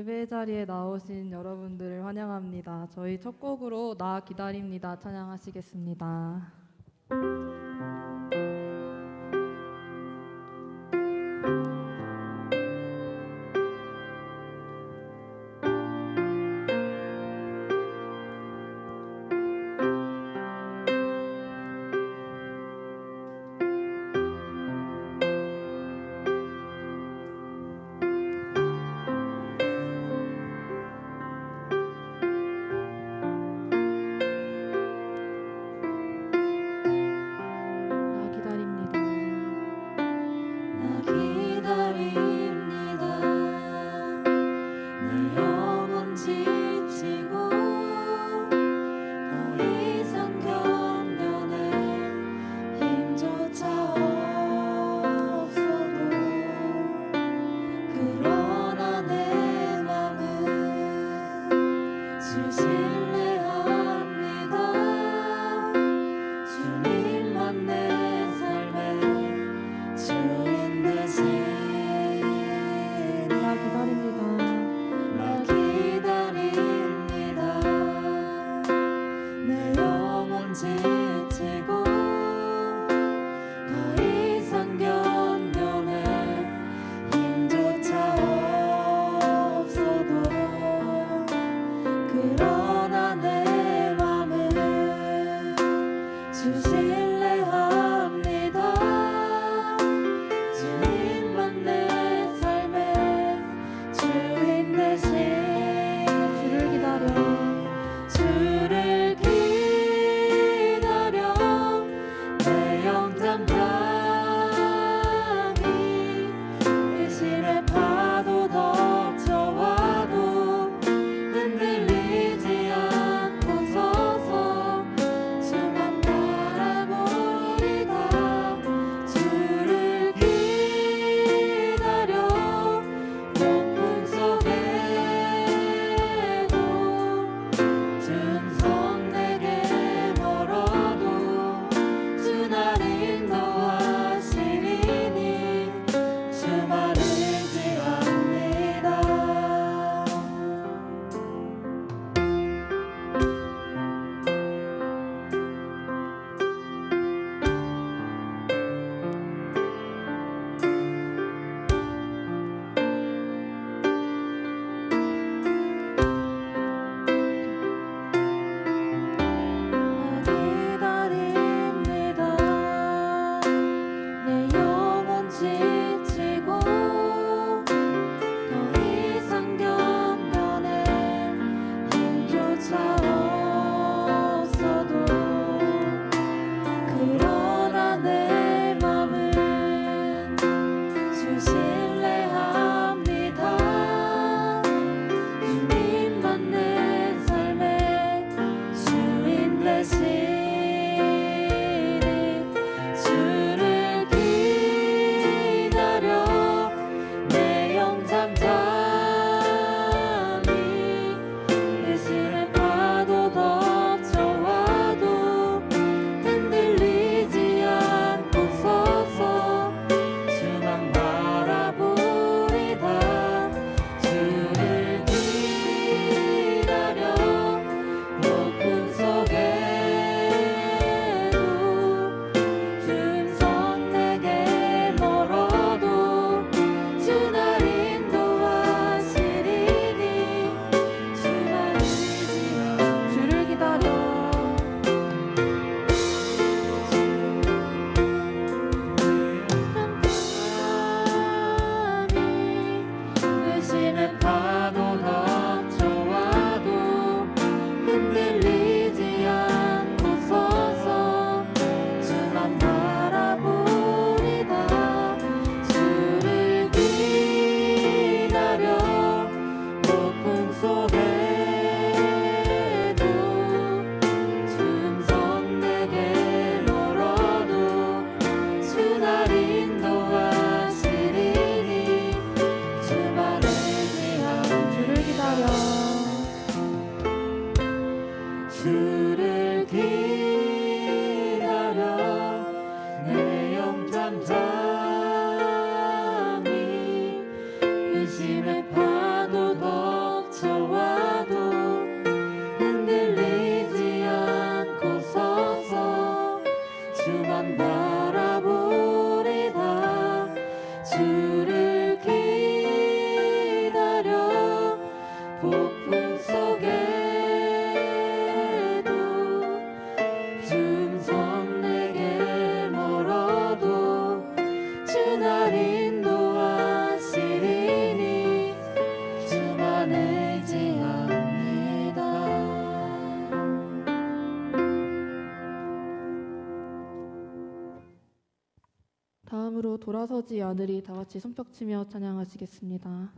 예배 자리에 나오신 여러분들을 환영합니다. 저희 첫 곡으로 나 기다립니다 찬양하시겠습니다. 다음으로 돌아서지 않으리 다 같이 손뼉치며 찬양하시겠습니다.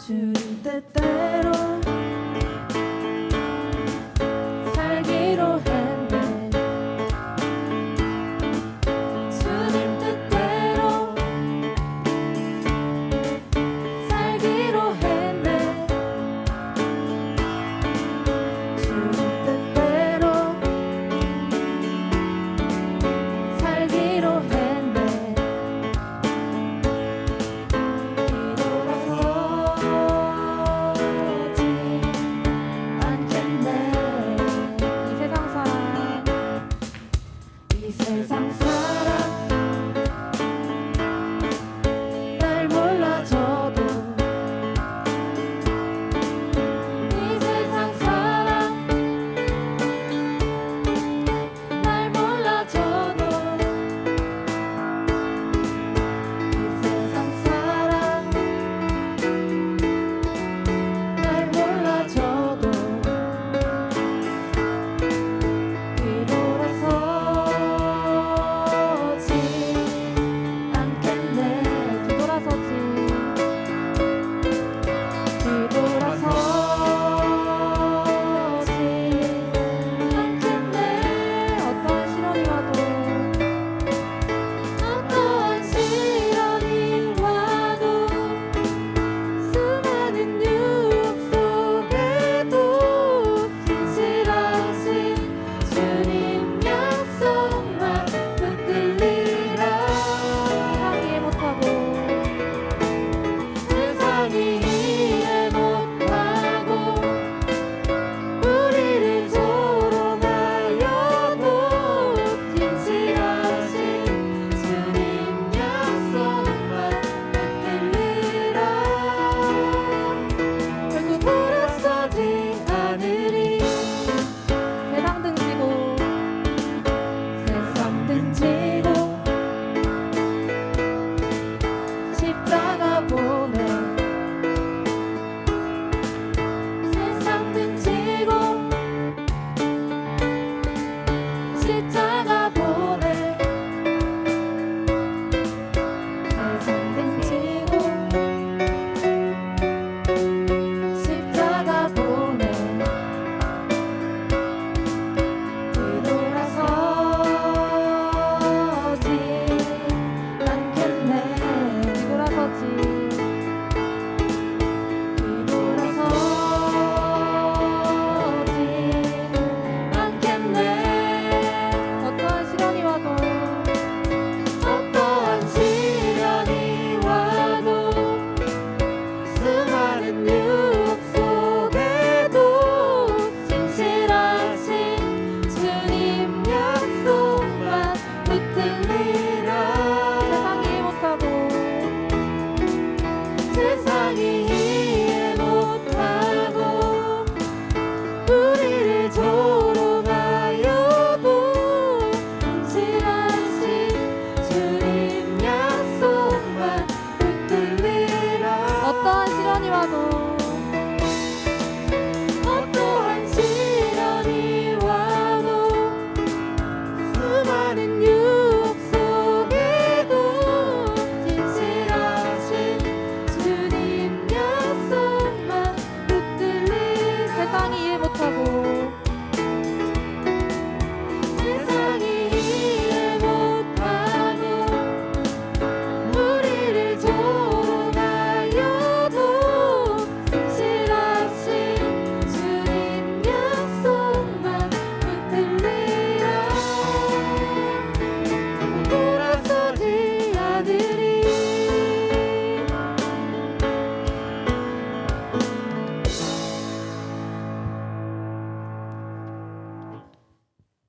주님 뜻대로 살기로 했네. 주님 뜻대로 살기로 했네. 주님 뜻대로 살기로 했네. 이 세상 사람 날 몰라줘도 이 세상 사람 날 몰라줘도 이 세상 사람 날 몰라줘도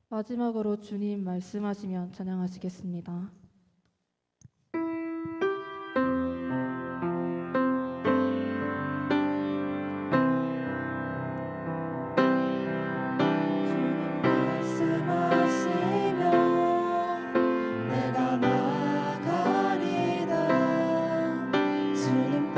마지막으로 주님 말씀하시면 찬양하시겠습니다. 주님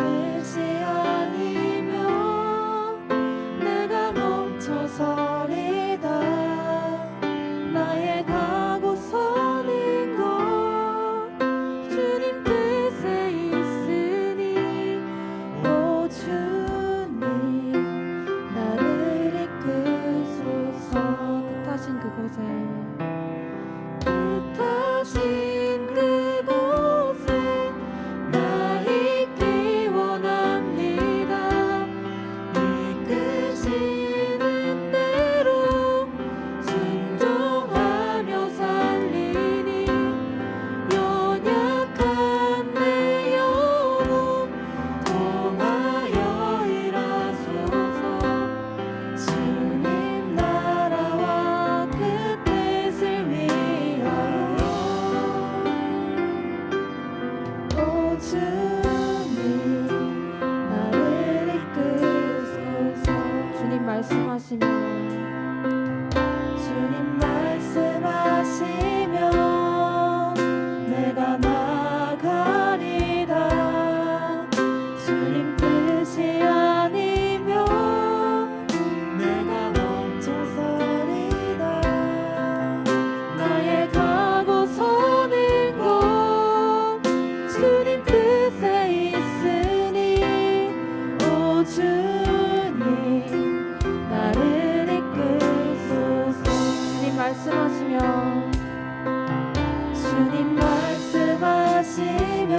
주님 말씀하시면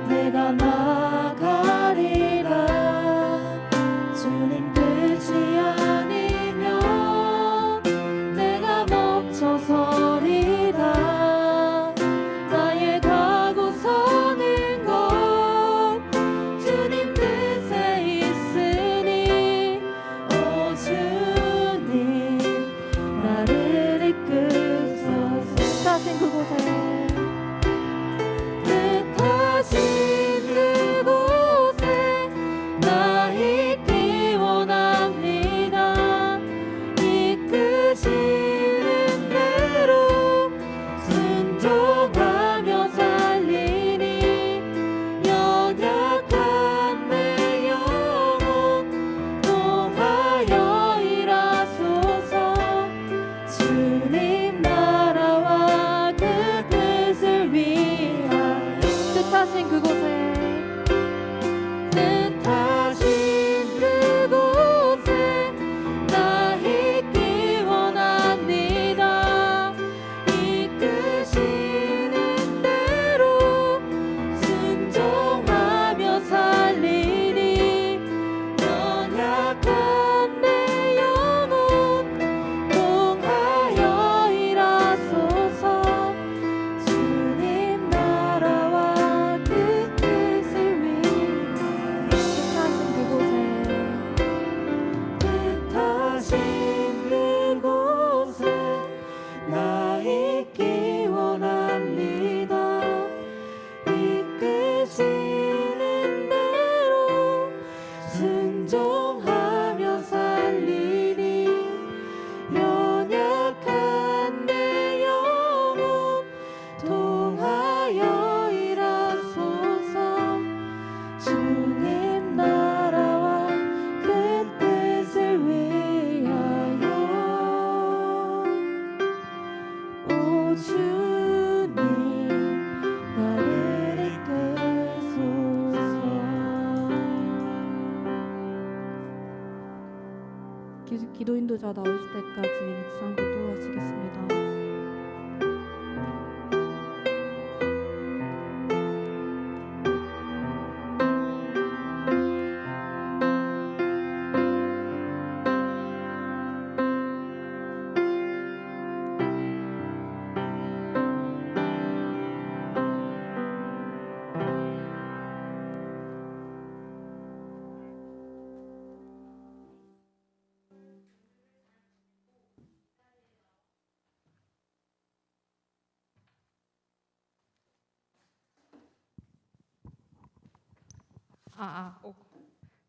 내가 나가리라. 주님 뜻이 아니면 내가 멈춰서리라. 나의 가고 서는 것 주님 뜻에 있으니 오 주님 나를 이끄소서. 뜻하신 그곳에 뜻하신 그곳에 나 있기 원합니다. 이끄시는 대로 순종하며 살리니 연약한 내 영혼 통하여 일하소서. 주님 나라와 그 뜻을 위하여 뜻하신 그곳에 뜻하신 그곳에 나 있기 원합니다. 이끄시는 대로 순종하며 살리니 연약한 내 영혼 통하여 일하소서. 주님 나라와 그 뜻을 위하여 뜻하신 그곳에 나 있기 원합니다. 이끄시는 대로 순종하며 살리니 연약한 내 영혼 통하여 일하소서. 주님 나라와 그 뜻을 위하여 오 주님 나를 이끄소서. 기도 인도자 나오실 때까지 묵상 기도하시겠습니다.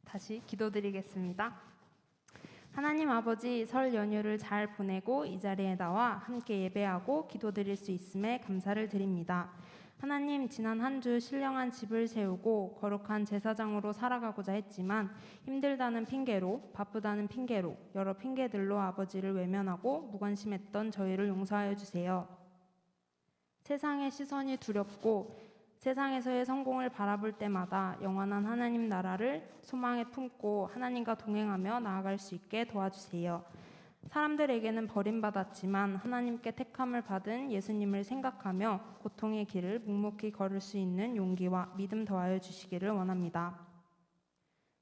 다시 기도드리겠습니다. 하나님 아버지, 설 연휴를 잘 보내고 이 자리에 나와 함께 예배하고 기도드릴 수 있음에 감사를 드립니다. 하나님, 지난 한 주 신령한 집을 세우고 거룩한 제사장으로 살아가고자 했지만 힘들다는 핑계로, 바쁘다는 핑계로, 여러 핑계들로 아버지를 외면하고 무관심했던 저희를 용서하여 주세요. 세상의 시선이 두렵고 세상에서의 성공을 바라볼 때마다 영원한 하나님 나라를 소망에 품고 하나님과 동행하며 나아갈 수 있게 도와주세요. 사람들에게는 버림받았지만 하나님께 택함을 받은 예수님을 생각하며 고통의 길을 묵묵히 걸을 수 있는 용기와 믿음 더하여 주시기를 원합니다.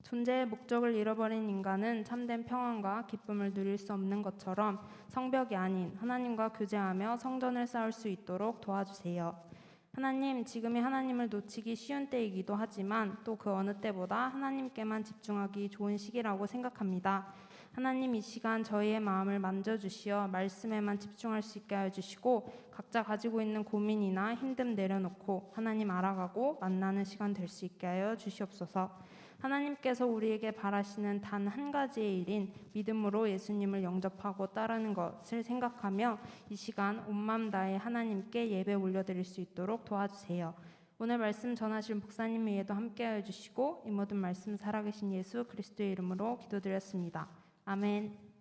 존재의 목적을 잃어버린 인간은 참된 평안과 기쁨을 누릴 수 없는 것처럼 성벽이 아닌 하나님과 교제하며 성전을 쌓을 수 있도록 도와주세요. 하나님, 지금이 하나님을 놓치기 쉬운 때이기도 하지만 또 그 어느 때보다 하나님께만 집중하기 좋은 시기라고 생각합니다. 하나님, 이 시간 저희의 마음을 만져주시어 말씀에만 집중할 수 있게 하여 주시고 각자 가지고 있는 고민이나 힘듦 내려놓고 하나님 알아가고 만나는 시간 될 수 있게 하여 주시옵소서. 하나님께서 우리에게 바라시는 단 한 가지의 일인 믿음으로 예수님을 영접하고 따르는 것을 생각하며 이 시간 온 마음 다해 하나님께 예배 올려드릴 수 있도록 도와주세요. 오늘 말씀 전하실 목사님 위에도 함께하여 주시고 이 모든 말씀 살아계신 예수 그리스도의 이름으로 기도드렸습니다. 아멘.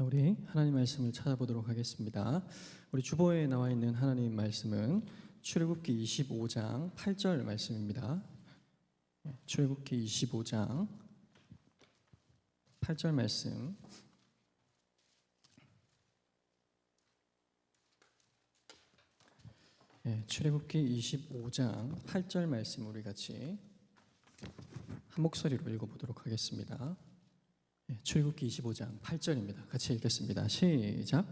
자, 우리 하나님 말씀을 찾아보도록 하겠습니다. 우리 주보에 나와 있는 하나님 말씀은 출애굽기 25장 8절 말씀입니다. 출애굽기 25장 8절 말씀. 출애굽기 25장 8절 말씀 우리 같이 한 목소리로 읽어보도록 하겠습니다. 출애굽기 25장 8절입니다. 같이 읽겠습니다. 시작.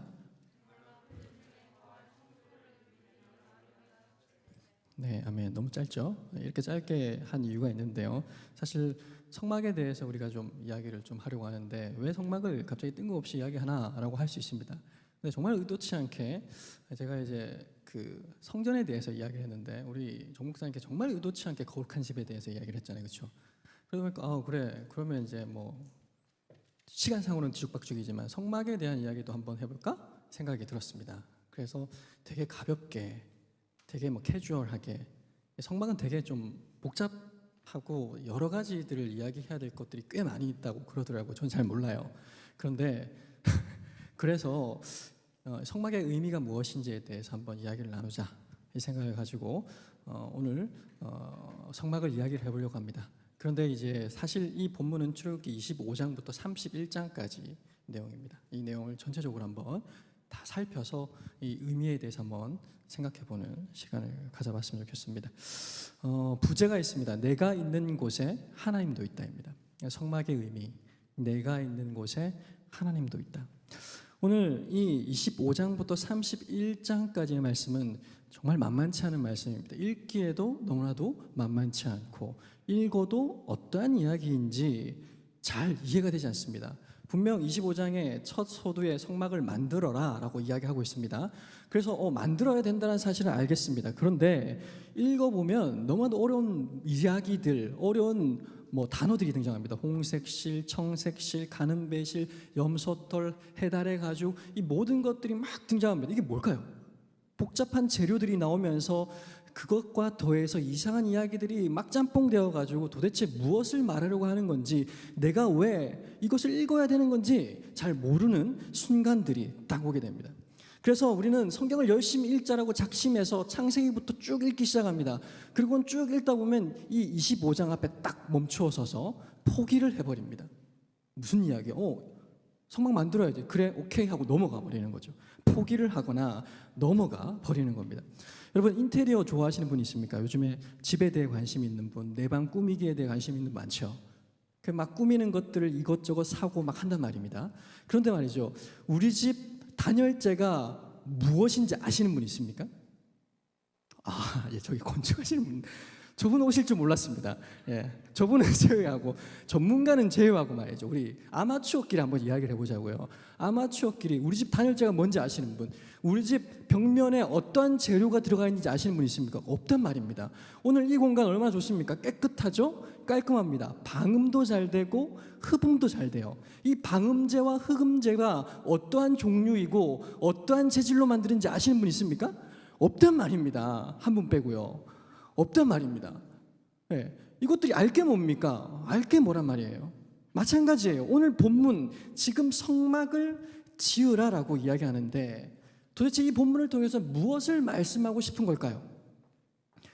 네, 아멘. 너무 짧죠? 이렇게 짧게 한 이유가 있는데요. 사실 성막에 대해서 우리가 좀 이야기를 좀 하려고 하는데 왜 성막을 갑자기 뜬금없이 이야기하나라고 할 수 있습니다. 근데 정말 의도치 않게 제가 이제 그 성전에 대해서 이야기를 했는데 우리 정 목사님께 정말 의도치 않게 거룩한 집에 대해서 이야기를 했잖아요, 그렇죠? 그러다 보니까 그래 그러면 이제 뭐 시간상으로는 뒤죽박죽이지만 성막에 대한 이야기도 한번 해볼까 생각이 들었습니다. 그래서 되게 가볍게, 되게 뭐 캐주얼하게, 성막은 되게 좀 복잡하고 여러 가지들을 이야기해야 될 것들이 꽤 많이 있다고 그러더라고요. 저는 잘 몰라요. 그런데 그래서 성막의 의미가 무엇인지에 대해서 한번 이야기를 나누자 이 생각을 가지고 오늘 성막을 이야기를 해보려고 합니다. 그런데 이제 사실 이 본문은 출애굽기 25장부터 31장까지 내용입니다. 이 내용을 전체적으로 한번 다 살펴서 이 의미에 대해서 한번 생각해보는 시간을 가져봤으면 좋겠습니다. 부제가 있습니다. 내가 있는 곳에 하나님도 있다입니다. 성막의 의미, 내가 있는 곳에 하나님도 있다. 오늘 이 25장부터 31장까지의 말씀은 정말 만만치 않은 말씀입니다. 읽기에도 너무나도 만만치 않고 읽어도 어떠한 이야기인지 잘 이해가 되지 않습니다. 분명 25장의 첫 소두에 성막을 만들어라 라고 이야기하고 있습니다. 그래서 만들어야 된다는 사실을 알겠습니다. 그런데 읽어보면 너무나도 어려운 이야기들, 어려운 단어들이 등장합니다. 홍색실, 청색실, 가는배실, 염소털, 해달의 가죽, 이 모든 것들이 막 등장합니다. 이게 뭘까요? 복잡한 재료들이 나오면서 그것과 더해서 이상한 이야기들이 막 짬뽕되어 가지고 도대체 무엇을 말하려고 하는 건지, 내가 왜 이것을 읽어야 되는 건지 잘 모르는 순간들이 딱 오게 됩니다. 그래서 우리는 성경을 열심히 읽자라고 작심해서 창세기부터 쭉 읽기 시작합니다. 그리고 쭉 읽다 보면 이 25장 앞에 딱 멈추어 서서 포기를 해버립니다. 무슨 이야기야? 성막 만들어야지. 그래, 오케이 하고 넘어가 버리는 거죠. 포기를 하거나 넘어가 버리는 겁니다. 여러분, 인테리어 좋아하시는 분 있습니까? 요즘에 집에 대해 관심 있는 분, 내 방 꾸미기에 대해 관심 있는 분 많죠. 그 막 꾸미는 것들을 이것저것 사고 막 한단 말입니다. 그런데 말이죠, 우리 집 단열재가 무엇인지 아시는 분 있습니까? 저기 건축하시는 분, 저분 오실 줄 몰랐습니다. 저분은 제외하고, 전문가는 제외하고 말이죠. 우리 아마추어끼리 한번 이야기를 해보자고요. 아마추어끼리 우리 집 단열재가 뭔지 아시는 분, 우리 집 벽면에 어떠한 재료가 들어가 있는지 아시는 분 있습니까? 없단 말입니다. 오늘 이 공간 얼마나 좋습니까? 깨끗하죠? 깔끔합니다. 방음도 잘 되고 흡음도 잘 돼요. 이 방음제와 흡음제가 어떠한 종류이고 어떠한 재질로 만드는지 아시는 분 있습니까? 없단 말입니다. 한 분 빼고요. 없단 말입니다. 이것들이 알게 뭡니까? 알게 뭐란 말이에요? 마찬가지예요. 오늘 본문, 지금 성막을 지으라라고 이야기하는데 도대체 이 본문을 통해서 무엇을 말씀하고 싶은 걸까요?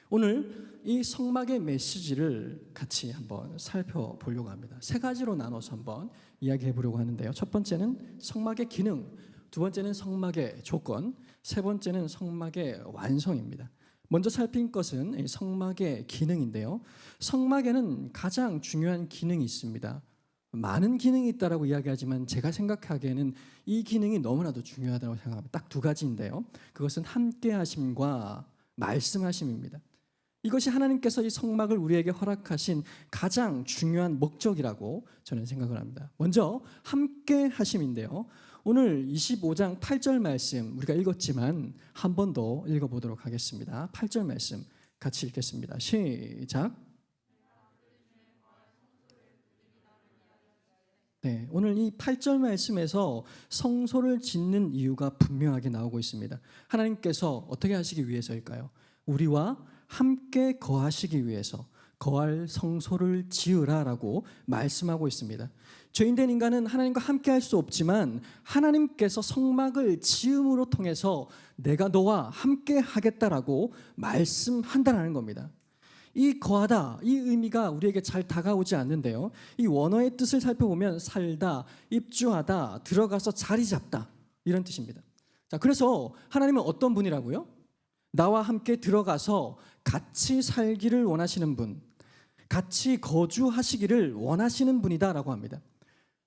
오늘 이 성막의 메시지를 같이 한번 살펴보려고 합니다. 세 가지로 나눠서 한번 이야기해 보려고 하는데요. 첫 번째는 성막의 기능, 두 번째는 성막의 조건, 세 번째는 성막의 완성입니다. 먼저 살핀 것은 성막의 기능인데요. 성막에는 가장 중요한 기능이 있습니다. 많은 기능이 있다라고 이야기하지만 제가 생각하기에는 이 기능이 너무나도 중요하다고 생각합니다. 딱 두 가지인데요. 그것은 함께하심과 말씀하심입니다. 이것이 하나님께서 이 성막을 우리에게 허락하신 가장 중요한 목적이라고 저는 생각을 합니다. 먼저 함께하심인데요. 오늘 25장 8절 말씀 우리가 읽었지만 한 번 더 읽어보도록 하겠습니다. 8절 말씀 같이 읽겠습니다. 시작. 오늘 이 8절 말씀에서 성소를 짓는 이유가 분명하게 나오고 있습니다. 하나님께서 어떻게 하시기 위해서일까요? 우리와 함께 거하시기 위해서, 거할 성소를 지으라라고 말씀하고 있습니다. 죄인된 인간은 하나님과 함께 할 수 없지만 하나님께서 성막을 지음으로 통해서 내가 너와 함께 하겠다라고 말씀한다는 겁니다. 이 거하다, 이 의미가 우리에게 잘 다가오지 않는데요. 이 원어의 뜻을 살펴보면 살다, 입주하다, 들어가서 자리 잡다 이런 뜻입니다. 자, 그래서 하나님은 어떤 분이라고요? 나와 함께 들어가서 같이 살기를 원하시는 분, 같이 거주하시기를 원하시는 분이다라고 합니다.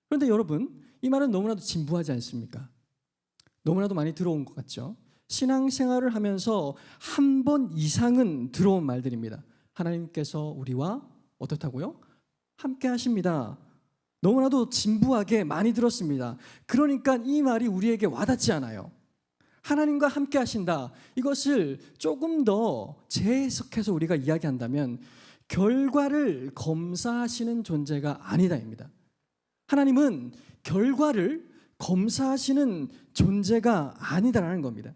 그런데 여러분, 이 말은 너무나도 진부하지 않습니까? 너무나도 많이 들어온 것 같죠? 신앙생활을 하면서 한 번 이상은 들어온 말들입니다. 하나님께서 우리와 어떻다고요? 함께 하십니다. 너무나도 진부하게 많이 들었습니다. 그러니까 이 말이 우리에게 와닿지 않아요. 하나님과 함께 하신다. 이것을 조금 더 재해석해서 우리가 이야기한다면 결과를 검사하시는 존재가 아니다입니다. 하나님은 결과를 검사하시는 존재가 아니다라는 겁니다.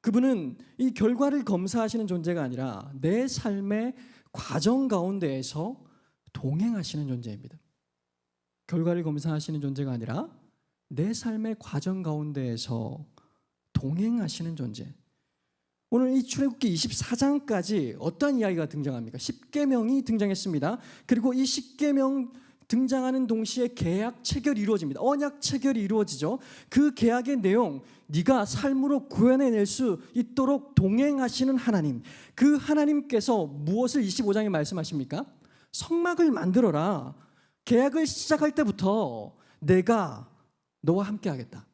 그분은 이 결과를 검사하시는 존재가 아니라 내 삶의 과정 가운데에서 동행하시는 존재입니다. 결과를 검사하시는 존재가 아니라 내 삶의 과정 가운데에서 동행하시는 존재. 오늘 이 출애굽기 24장까지 어떤 이야기가 등장합니까? 10계명이 등장했습니다. 그리고 이 10계명 등장하는 동시에 계약 체결이 이루어집니다. 언약 체결이 이루어지죠. 그 계약의 내용, 네가 삶으로 구현해낼 수 있도록 동행하시는 하나님, 그 하나님께서 무엇을 25장에 말씀하십니까? 성막을 만들어라. 계약을 시작할 때부터 내가 너와 함께 하겠다.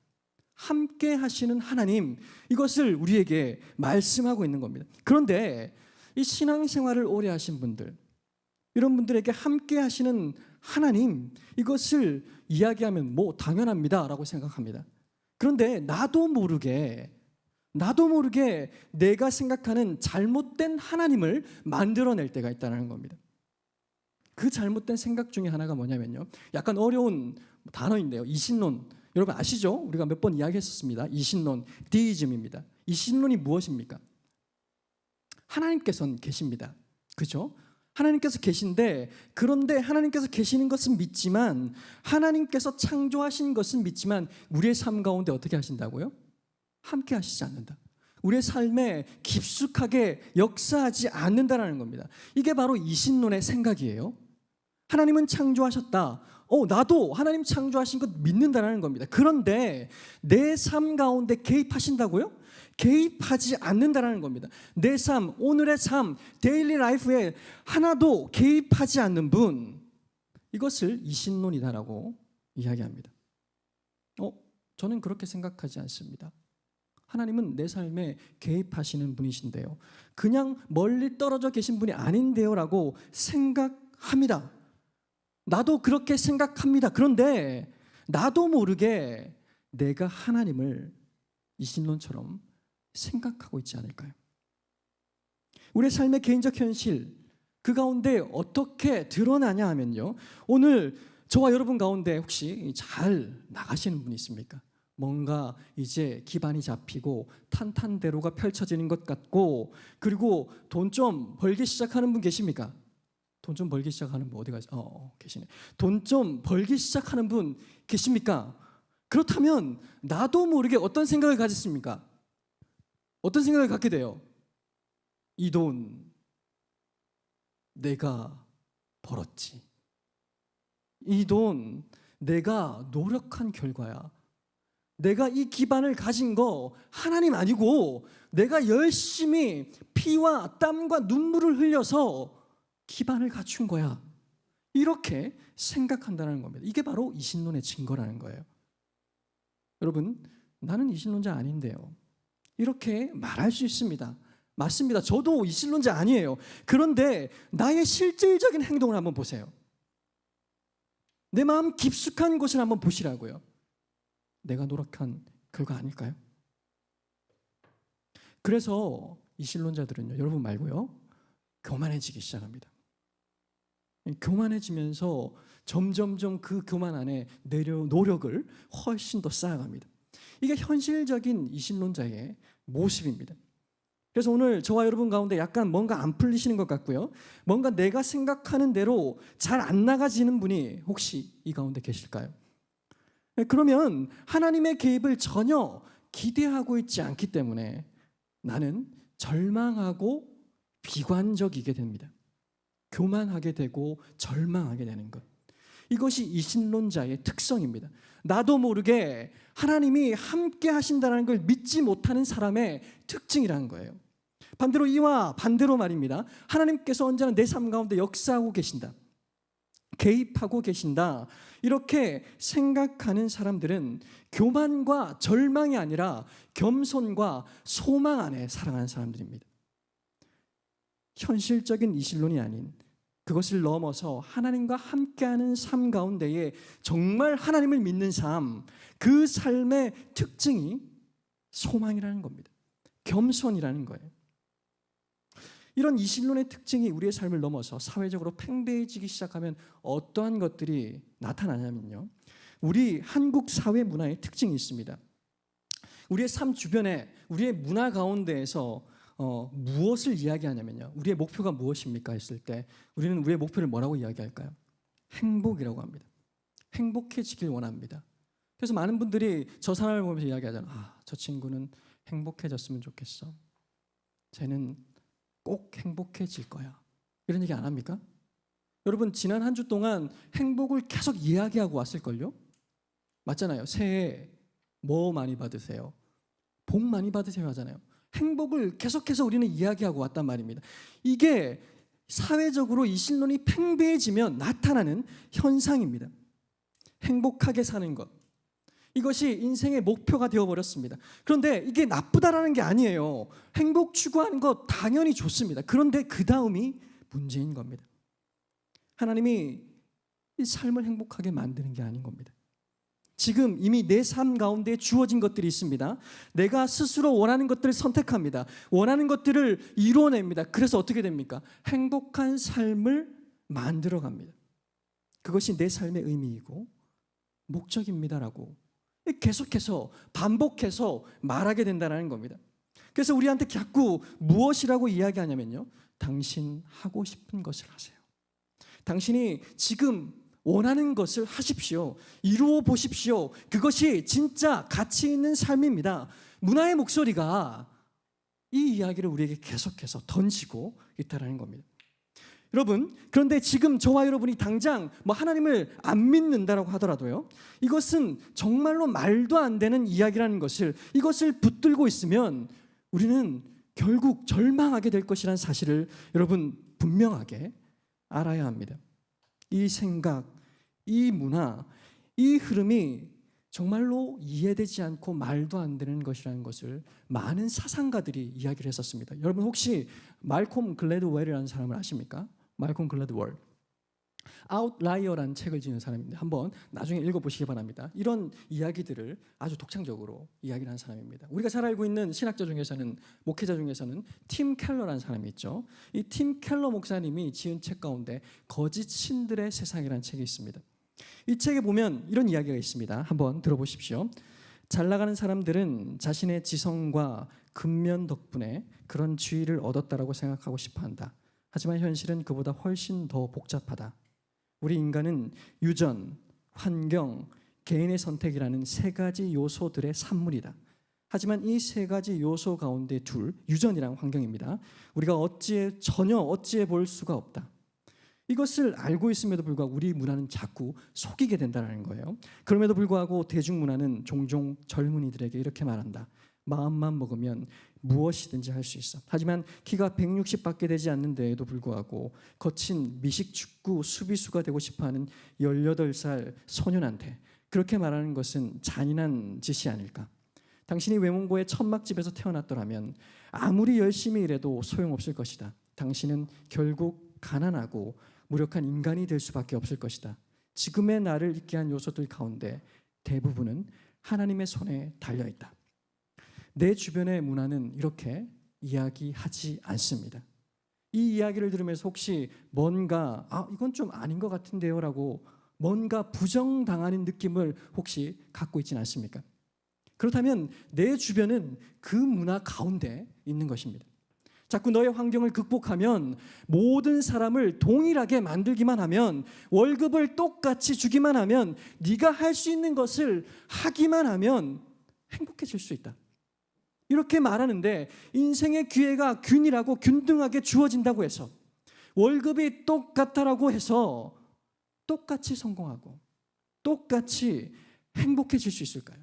함께 하시는 하나님, 이것을 우리에게 말씀하고 있는 겁니다. 그런데 이 신앙생활을 오래 하신 분들, 이런 분들에게 함께 하시는 하나님, 이것을 이야기하면 뭐 당연합니다 라고 생각합니다. 그런데 나도 모르게 내가 생각하는 잘못된 하나님을 만들어낼 때가 있다는 겁니다. 그 잘못된 생각 중에 하나가 뭐냐면요, 약간 어려운 단어인데요, 이신론. 여러분 아시죠? 우리가 몇 번 이야기했었습니다. 이신론, 디이즘입니다. 이신론이 무엇입니까? 하나님께서는 계십니다. 그렇죠? 하나님께서 계신데, 그런데 하나님께서 계시는 것은 믿지만, 하나님께서 창조하신 것은 믿지만 우리의 삶 가운데 어떻게 하신다고요? 함께 하시지 않는다. 우리의 삶에 깊숙하게 역사하지 않는다라는 겁니다. 이게 바로 이신론의 생각이에요. 하나님은 창조하셨다. 나도 하나님 창조하신 것 믿는다라는 겁니다. 그런데 내 삶 가운데 개입하신다고요? 개입하지 않는다라는 겁니다. 내 삶, 오늘의 삶, 데일리 라이프에 하나도 개입하지 않는 분, 이것을 이신론이다라고 이야기합니다. 저는 그렇게 생각하지 않습니다. 하나님은 내 삶에 개입하시는 분이신데요, 그냥 멀리 떨어져 계신 분이 아닌데요 라고 생각합니다. 나도 그렇게 생각합니다. 그런데 나도 모르게 내가 하나님을 이신론처럼 생각하고 있지 않을까요? 우리의 삶의 개인적 현실, 그 가운데 어떻게 드러나냐 하면요, 오늘 저와 여러분 가운데 혹시 잘 나가시는 분이 있습니까? 뭔가 이제 기반이 잡히고 탄탄대로가 펼쳐지는 것 같고, 그리고 돈 좀 벌기 시작하는 분 계십니까? 돈 좀 벌기 시작하는 분 어디 가지? 계시네. 돈 좀 벌기 시작하는 분 계십니까? 그렇다면 나도 모르게 어떤 생각을 가졌습니까? 어떤 생각을 갖게 돼요? 이 돈 내가 벌었지. 이 돈 내가 노력한 결과야. 내가 이 기반을 가진 거 하나님 아니고 내가 열심히 피와 땀과 눈물을 흘려서 기반을 갖춘 거야. 이렇게 생각한다는 겁니다. 이게 바로 이신론의 증거라는 거예요. 여러분, 나는 이신론자 아닌데요, 이렇게 말할 수 있습니다. 맞습니다. 저도 이신론자 아니에요. 그런데 나의 실질적인 행동을 한번 보세요. 내 마음 깊숙한 곳을 한번 보시라고요. 내가 노력한 결과 아닐까요? 그래서 이신론자들은요, 여러분 말고요, 교만해지기 시작합니다. 교만해지면서 점점점 그 교만 안에 노력을 훨씬 더 쌓아갑니다. 이게 현실적인 이신론자의 모습입니다. 그래서 오늘 저와 여러분 가운데 약간 뭔가 안 풀리시는 것 같고요. 뭔가 내가 생각하는 대로 잘 안 나가지는 분이 혹시 이 가운데 계실까요? 그러면 하나님의 개입을 전혀 기대하고 있지 않기 때문에 나는 절망하고 비관적이게 됩니다. 교만하게 되고 절망하게 되는 것. 이것이 이신론자의 특성입니다. 나도 모르게 하나님이 함께 하신다는 걸 믿지 못하는 사람의 특징이라는 거예요. 반대로 이와 반대로 말입니다. 하나님께서 언제나 내 삶 가운데 역사하고 계신다. 개입하고 계신다. 이렇게 생각하는 사람들은 교만과 절망이 아니라 겸손과 소망 안에 살아가는 사람들입니다. 현실적인 이신론이 아닌 그것을 넘어서 하나님과 함께하는 삶 가운데에 정말 하나님을 믿는 삶, 그 삶의 특징이 소망이라는 겁니다. 겸손이라는 거예요. 이런 이신론의 특징이 우리의 삶을 넘어서 사회적으로 팽배해지기 시작하면 어떠한 것들이 나타나냐면요. 우리 한국 사회 문화의 특징이 있습니다. 우리의 삶 주변에 우리의 문화 가운데에서 무엇을 이야기하냐면요. 우리의 목표가 무엇입니까? 했을 때 우리는 우리의 목표를 뭐라고 이야기할까요? 행복이라고 합니다. 행복해지길 원합니다. 그래서 많은 분들이 저 사람을 보면서 이야기하잖아요. 저 친구는 행복해졌으면 좋겠어. 쟤는 꼭 행복해질 거야. 이런 얘기 안 합니까? 여러분 지난 한 주 동안 행복을 계속 이야기하고 왔을걸요? 맞잖아요. 새해 뭐 많이 받으세요? 복 많이 받으세요 하잖아요. 행복을 계속해서 우리는 이야기하고 왔단 말입니다. 이게 사회적으로 이 신론이 팽배해지면 나타나는 현상입니다. 행복하게 사는 것. 이것이 인생의 목표가 되어버렸습니다. 그런데 이게 나쁘다라는 게 아니에요. 행복 추구하는 것 당연히 좋습니다. 그런데 그 다음이 문제인 겁니다. 하나님이 이 삶을 행복하게 만드는 게 아닌 겁니다. 지금 이미 내 삶 가운데 주어진 것들이 있습니다. 내가 스스로 원하는 것들을 선택합니다. 원하는 것들을 이루어냅니다. 그래서 어떻게 됩니까? 행복한 삶을 만들어갑니다. 그것이 내 삶의 의미이고 목적입니다라고 계속해서 반복해서 말하게 된다는 겁니다. 그래서 우리한테 자꾸 무엇이라고 이야기하냐면요. 당신 하고 싶은 것을 하세요. 당신이 지금 원하는 것을 하십시오. 이루어 보십시오. 그것이 진짜 가치 있는 삶입니다. 문화의 목소리가 이 이야기를 우리에게 계속해서 던지고 있다는 겁니다. 여러분, 그런데 지금 저와 여러분이 당장 하나님을 안 믿는다라고 하더라도요, 이것은 정말로 말도 안 되는 이야기라는 것을, 이것을 붙들고 있으면 우리는 결국 절망하게 될 것이라는 사실을 여러분 분명하게 알아야 합니다. 이 생각, 이 문화, 이 흐름이 정말로 이해되지 않고 말도 안 되는 것이라는 것을 많은 사상가들이 이야기를 했었습니다. 여러분 혹시 말콤 글래드웰이라는 사람을 아십니까? 말콤 글래드웰, 아웃라이어라는 책을 지은 사람인데 한번 나중에 읽어보시기 바랍니다. 이런 이야기들을 아주 독창적으로 이야기를 하는 사람입니다. 우리가 잘 알고 있는 신학자 중에서는, 목회자 중에서는 팀 켈러라는 사람이 있죠. 이 팀 켈러 목사님이 지은 책 가운데 거짓 신들의 세상이라는 책이 있습니다. 이 책에 보면 이런 이야기가 있습니다. 한번 들어보십시오. 잘 나가는 사람들은 자신의 지성과 근면 덕분에 그런 지위를 얻었다라고 생각하고 싶어한다. 하지만 현실은 그보다 훨씬 더 복잡하다. 우리 인간은 유전, 환경, 개인의 선택이라는 세 가지 요소들의 산물이다. 하지만 이 세 가지 요소 가운데 둘, 유전이랑 환경입니다. 우리가 전혀 어찌해 볼 수가 없다. 이것을 알고 있음에도 불구하고 우리 문화는 자꾸 속이게 된다는 거예요. 그럼에도 불구하고 대중문화는 종종 젊은이들에게 이렇게 말한다. 마음만 먹으면 무엇이든지 할 수 있어. 하지만 키가 160밖에 되지 않는 데에도 불구하고 거친 미식축구 수비수가 되고 싶어하는 18살 소년한테 그렇게 말하는 것은 잔인한 짓이 아닐까. 당신이 외몽고의 천막집에서 태어났더라면 아무리 열심히 일해도 소용없을 것이다. 당신은 결국 가난하고 무력한 인간이 될 수밖에 없을 것이다. 지금의 나를 있게 한 요소들 가운데 대부분은 하나님의 손에 달려있다. 내 주변의 문화는 이렇게 이야기하지 않습니다. 이 이야기를 들으면서 혹시 뭔가 이건 좀 아닌 것 같은데요 라고 뭔가 부정당하는 느낌을 혹시 갖고 있지는 않습니까? 그렇다면 내 주변은 그 문화 가운데 있는 것입니다. 자꾸 너의 환경을 극복하면, 모든 사람을 동일하게 만들기만 하면, 월급을 똑같이 주기만 하면, 네가 할 수 있는 것을 하기만 하면 행복해질 수 있다. 이렇게 말하는데, 인생의 기회가 균일하고 균등하게 주어진다고 해서, 월급이 똑같다라고 해서 똑같이 성공하고 똑같이 행복해질 수 있을까요?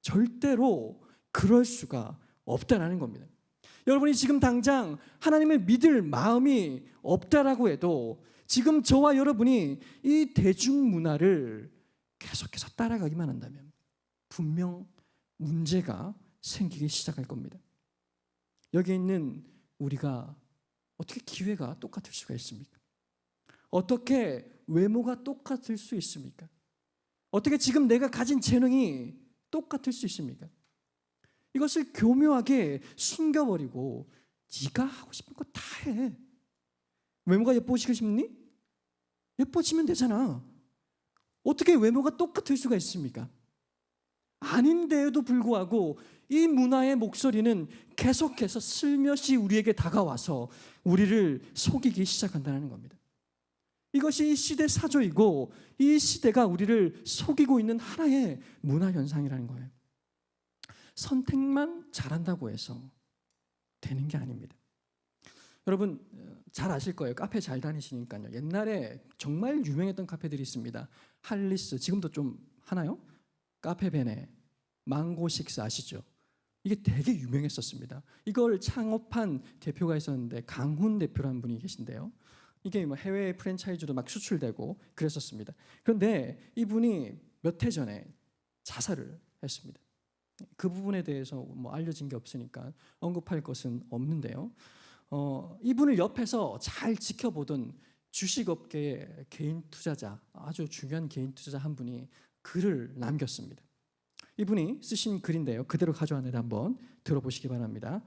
절대로 그럴 수가 없다라는 겁니다. 여러분이 지금 당장 하나님을 믿을 마음이 없다라고 해도, 지금 저와 여러분이 이 대중문화를 계속해서 따라가기만 한다면 분명 문제가 생기기 시작할 겁니다. 여기 있는 우리가 어떻게 기회가 똑같을 수가 있습니까? 어떻게 외모가 똑같을 수 있습니까? 어떻게 지금 내가 가진 재능이 똑같을 수 있습니까? 이것을 교묘하게 숨겨버리고 네가 하고 싶은 거 다 해. 외모가 예뻐지고 싶니? 예뻐지면 되잖아. 어떻게 외모가 똑같을 수가 있습니까? 아닌데에도 불구하고 이 문화의 목소리는 계속해서 슬며시 우리에게 다가와서 우리를 속이기 시작한다는 겁니다. 이것이 이 시대 사조이고, 이 시대가 우리를 속이고 있는 하나의 문화 현상이라는 거예요. 선택만 잘한다고 해서 되는 게 아닙니다. 여러분 잘 아실 거예요. 카페 잘 다니시니까요. 옛날에 정말 유명했던 카페들이 있습니다. 할리스, 지금도 좀 하나요? 카페베네, 망고식스 아시죠? 이게 되게 유명했었습니다. 이걸 창업한 대표가 있었는데, 강훈 대표라는 분이 계신데요. 이게 뭐 해외 프랜차이즈도 막 수출되고 그랬었습니다. 그런데 이분이 몇 해 전에 자살을 했습니다. 그 부분에 대해서 뭐 알려진 게 없으니까 언급할 것은 없는데요. 이분을 옆에서 잘 지켜보던 주식업계의 개인 투자자, 아주 중요한 개인 투자자 한 분이 글을 남겼습니다. 이분이 쓰신 글인데요. 그대로 가져왔는데 한번 들어보시기 바랍니다.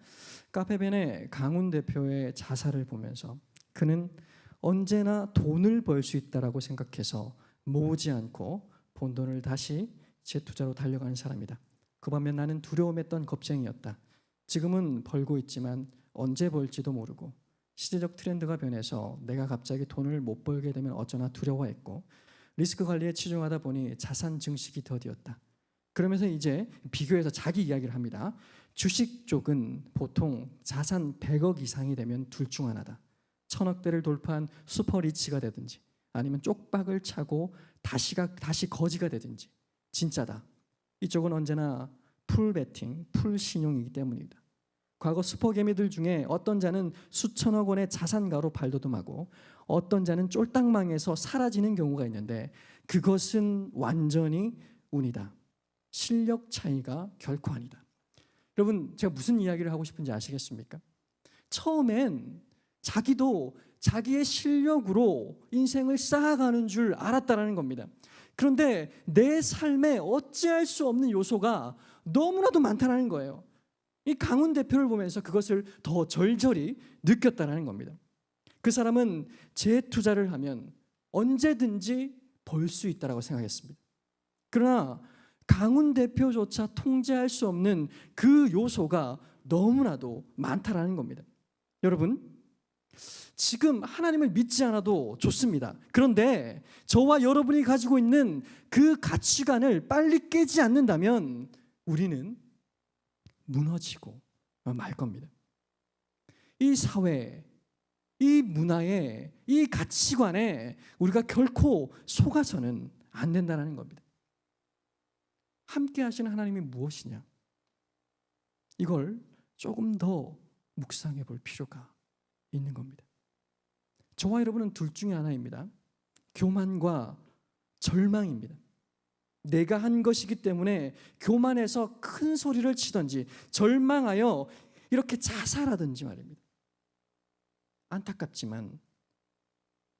카페벤의 강훈 대표의 자살을 보면서, 그는 언제나 돈을 벌 수 있다라고 생각해서 모으지 않고 본 돈을 다시 재투자로 달려가는 사람이다. 그 반면 나는 두려움했던 겁쟁이였다. 지금은 벌고 있지만 언제 벌지도 모르고, 시대적 트렌드가 변해서 내가 갑자기 돈을 못 벌게 되면 어쩌나 두려워했고, 리스크 관리에 치중하다 보니 자산 증식이 더디었다. 그러면서 이제 비교해서 자기 이야기를 합니다. 주식 쪽은 보통 자산 100억 이상이 되면 둘 중 하나다. 1000억대를 돌파한 슈퍼리치가 되든지, 아니면 쪽박을 차고 다시 거지가 되든지 진짜다. 이쪽은 언제나 풀 베팅, 풀 신용이기 때문이다. 과거 슈퍼개미들 중에 어떤 자는 수천억 원의 자산가로 발돋움하고, 어떤 자는 쫄딱 망해서 사라지는 경우가 있는데, 그것은 완전히 운이다. 실력 차이가 결코 아니다. 여러분 제가 무슨 이야기를 하고 싶은지 아시겠습니까? 처음엔 자기도 자기의 실력으로 인생을 쌓아가는 줄 알았다라는 겁니다. 그런데 내 삶에 어찌할 수 없는 요소가 너무나도 많다는 거예요. 이 강훈 대표를 보면서 그것을 더 절절히 느꼈다는 겁니다. 그 사람은 재투자를 하면 언제든지 벌 수 있다고 생각했습니다. 그러나 강훈 대표조차 통제할 수 없는 그 요소가 너무나도 많다라는 겁니다. 여러분, 지금 하나님을 믿지 않아도 좋습니다. 그런데 저와 여러분이 가지고 있는 그 가치관을 빨리 깨지 않는다면 우리는 무너지고 말 겁니다. 이 사회, 이 문화에, 이 가치관에 우리가 결코 속아서는 안 된다는 겁니다. 함께 하시는 하나님이 무엇이냐? 이걸 조금 더 묵상해 볼 필요가 있는 겁니다. 저와 여러분은 둘 중에 하나입니다. 교만과 절망입니다. 내가 한 것이기 때문에 교만해서 큰 소리를 치든지, 절망하여 이렇게 자살하든지 말입니다. 안타깝지만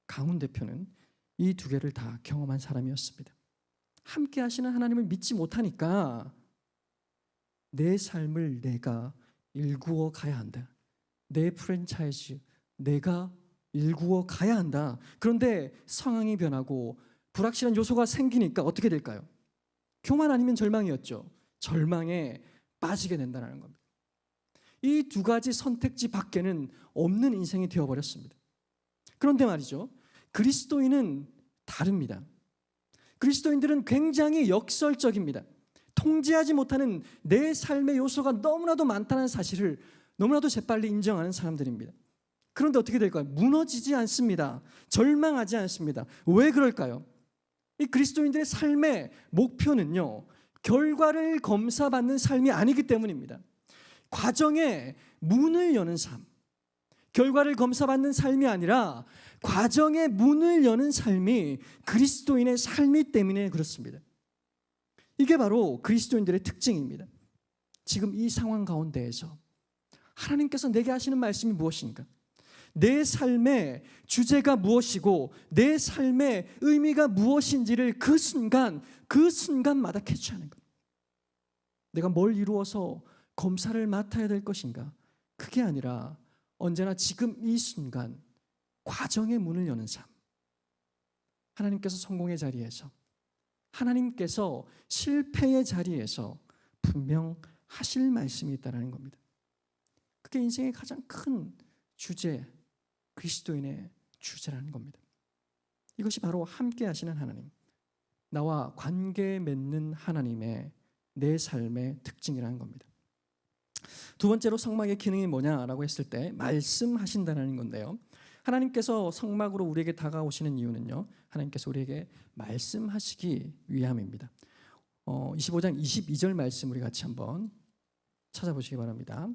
강훈 대표는 이 두 개를 다 경험한 사람이었습니다. 함께 하시는 하나님을 믿지 못하니까 내 삶을 내가 일구어 가야 한다. 내 프랜차이즈 내가 일구어 가야 한다. 그런데 상황이 변하고 불확실한 요소가 생기니까 어떻게 될까요? 교만 아니면 절망이었죠. 절망에 빠지게 된다는 겁니다. 이 두 가지 선택지 밖에는 없는 인생이 되어버렸습니다. 그런데 말이죠, 그리스도인은 다릅니다. 그리스도인들은 굉장히 역설적입니다. 통제하지 못하는 내 삶의 요소가 너무나도 많다는 사실을 너무나도 재빨리 인정하는 사람들입니다. 그런데 어떻게 될까요? 무너지지 않습니다. 절망하지 않습니다. 왜 그럴까요? 이 그리스도인들의 삶의 목표는요, 결과를 검사받는 삶이 아니기 때문입니다. 과정에 문을 여는 삶, 결과를 검사받는 삶이 아니라 과정의 문을 여는 삶이 그리스도인의 삶이기 때문에 그렇습니다. 이게 바로 그리스도인들의 특징입니다. 지금 이 상황 가운데에서 하나님께서 내게 하시는 말씀이 무엇인가? 내 삶의 주제가 무엇이고 내 삶의 의미가 무엇인지를 그 순간마다 캐치하는 것. 내가 뭘 이루어서 검사를 맡아야 될 것인가? 그게 아니라 언제나 지금 이 순간 과정의 문을 여는 삶. 하나님께서 성공의 자리에서, 하나님께서 실패의 자리에서 분명 하실 말씀이 있다는 겁니다. 그게 인생의 가장 큰 주제, 그리스도인의 주제라는 겁니다. 이것이 바로 함께 하시는 하나님, 나와 관계 맺는 하나님의 내 삶의 특징이라는 겁니다. 두 번째로 성막의 기능이 뭐냐라고 했을 때 말씀하신다는 건데요. 하나님께서 성막으로 우리에게 다가오시는 이유는요, 하나님께서 우리에게 말씀하시기 위함입니다. 25장 22절 말씀 우리 같이 한번 찾아보시기 바랍니다.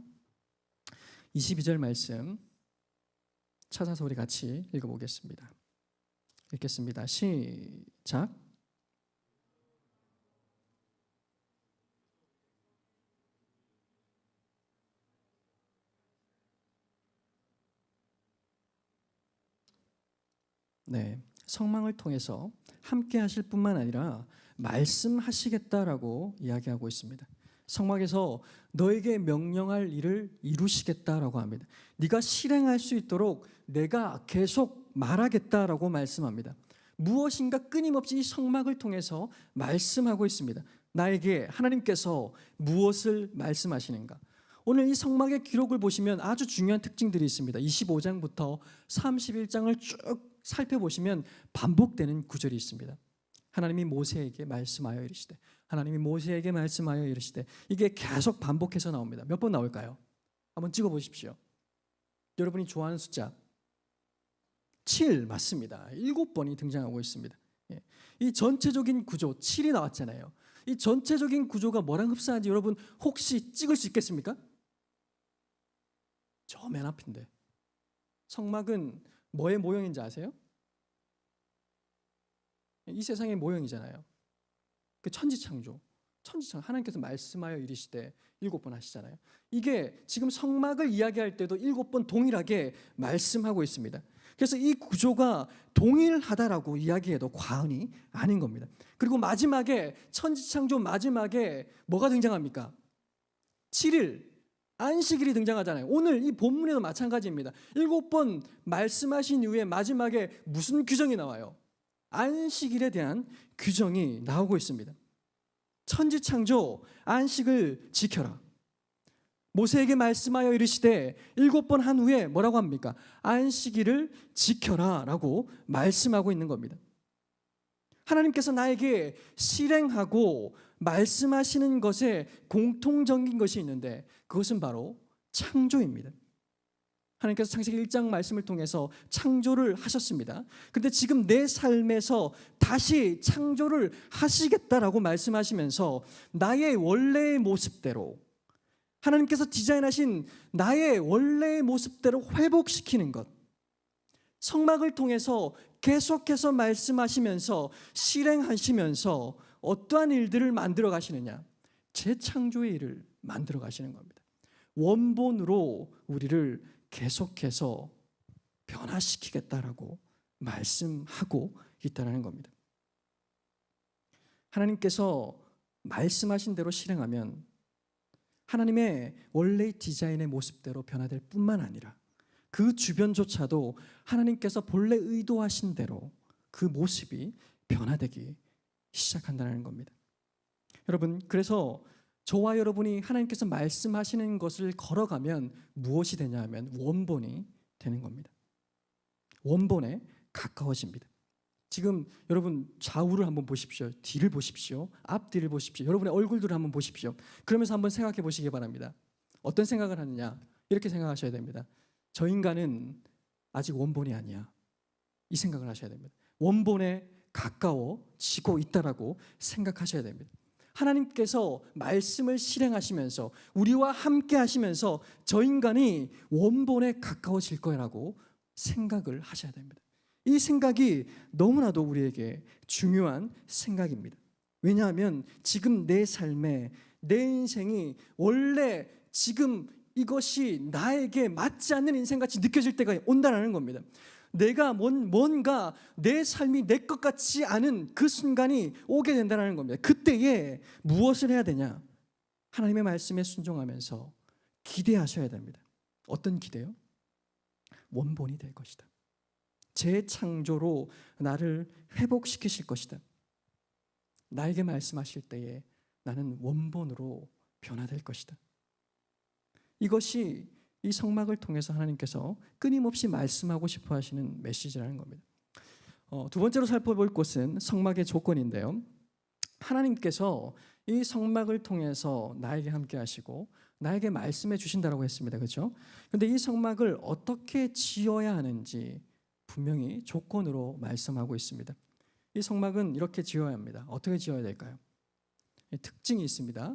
22절 말씀 찾아서 우리 같이 읽어보겠습니다. 읽겠습니다. 시작. 네, 성막을 통해서 함께 하실 뿐만 아니라 말씀하시겠다라고 이야기하고 있습니다. 성막에서 너에게 명령할 일을 이루시겠다라고 합니다. 네가 실행할 수 있도록 내가 계속 말하겠다라고 말씀합니다. 무엇인가 끊임없이 이 성막을 통해서 말씀하고 있습니다. 나에게 하나님께서 무엇을 말씀하시는가? 오늘 이 성막의 기록을 보시면 아주 중요한 특징들이 있습니다. 25장부터 31장을 쭉 살펴보시면 반복되는 구절이 있습니다. 하나님이 모세에게 말씀하여 이르시되, 하나님이 모세에게 말씀하여 이르시되, 이게 계속 반복해서 나옵니다. 몇 번 나올까요? 한번 찍어보십시오. 여러분이 좋아하는 숫자 7 맞습니다. 7번이 등장하고 있습니다. 이 전체적인 구조 7이 나왔잖아요. 이 전체적인 구조가 뭐랑 흡사한지 여러분 혹시 찍을 수 있겠습니까? 저 맨 앞인데 성막은 뭐의 모형인지 아세요? 이 세상의 모형이잖아요. 그 천지창조 하나님께서 말씀하여 이르시되 7번 하시잖아요. 이게 지금 성막을 이야기할 때도 7번 동일하게 말씀하고 있습니다. 그래서 이 구조가 동일하다라고 이야기해도 과언이 아닌 겁니다. 그리고 마지막에 천지창조 마지막에 뭐가 등장합니까? 7일 안식일이 등장하잖아요. 오늘 이 본문에도 마찬가지입니다. 7번 말씀하신 이후에 마지막에 무슨 규정이 나와요? 안식일에 대한 규정이 나오고 있습니다. 천지창조 안식을 지켜라. 모세에게 말씀하여 이르시되 7번 한 후에 뭐라고 합니까? 안식일을 지켜라 라고 말씀하고 있는 겁니다. 하나님께서 나에게 실행하고 말씀하시는 것에 공통적인 것이 있는데 그것은 바로 창조입니다. 하나님께서 창세기 1장 말씀을 통해서 창조를 하셨습니다. 그런데 지금 내 삶에서 다시 창조를 하시겠다라고 말씀하시면서 나의 원래의 모습대로, 하나님께서 디자인하신 나의 원래의 모습대로 회복시키는 것, 성막을 통해서 계속해서 말씀하시면서 실행하시면서 어떠한 일들을 만들어 가시느냐? 재창조의 일을 만들어 가시는 겁니다. 원본으로 우리를 계속해서 변화시키겠다라고 말씀하고 있다는 겁니다. 하나님께서 말씀하신 대로 실행하면 하나님의 원래의 디자인의 모습대로 변화될 뿐만 아니라 그 주변조차도 하나님께서 본래 의도하신 대로 그 모습이 변화되기 시작한다는 겁니다. 여러분, 그래서 저와 여러분이 하나님께서 말씀하시는 것을 걸어가면 무엇이 되냐 하면 원본이 되는 겁니다. 원본에 가까워집니다. 지금 여러분 좌우를 한번 보십시오. 뒤를 보십시오. 앞뒤를 보십시오. 여러분의 얼굴들을 한번 보십시오. 그러면서 한번 생각해 보시기 바랍니다. 어떤 생각을 하느냐? 이렇게 생각하셔야 됩니다. 저 인간은 아직 원본이 아니야. 이 생각을 하셔야 됩니다. 원본에 가까워지고 있다라고 생각하셔야 됩니다. 하나님께서 말씀을 실행하시면서 우리와 함께 하시면서 저 인간이 원본에 가까워질 거라고 생각을 하셔야 됩니다. 이 생각이 너무나도 우리에게 중요한 생각입니다. 왜냐하면 지금 내 삶에 내 인생이 원래 지금 이것이 나에게 맞지 않는 인생같이 느껴질 때가 온다는 겁니다. 내가 뭔가 내 삶이 내 것 같지 않은 그 순간이 오게 된다는 겁니다. 그때에 무엇을 해야 되냐? 하나님의 말씀에 순종하면서 기대하셔야 됩니다. 어떤 기대요? 원본이 될 것이다. 재창조로 나를 회복시키실 것이다. 나에게 말씀하실 때에 나는 원본으로 변화될 것이다. 이것이 이 성막을 통해서 하나님께서 끊임없이 말씀하고 싶어 하시는 메시지라는 겁니다. 두 번째로 살펴볼 것은 성막의 조건인데요. 하나님께서 이 성막을 통해서 나에게 함께 하시고 나에게 말씀해 주신다고 했습니다. 그렇죠? 그런데 이 성막을 어떻게 지어야 하는지 분명히 조건으로 말씀하고 있습니다. 이 성막은 이렇게 지어야 합니다. 어떻게 지어야 될까요? 특징이 있습니다.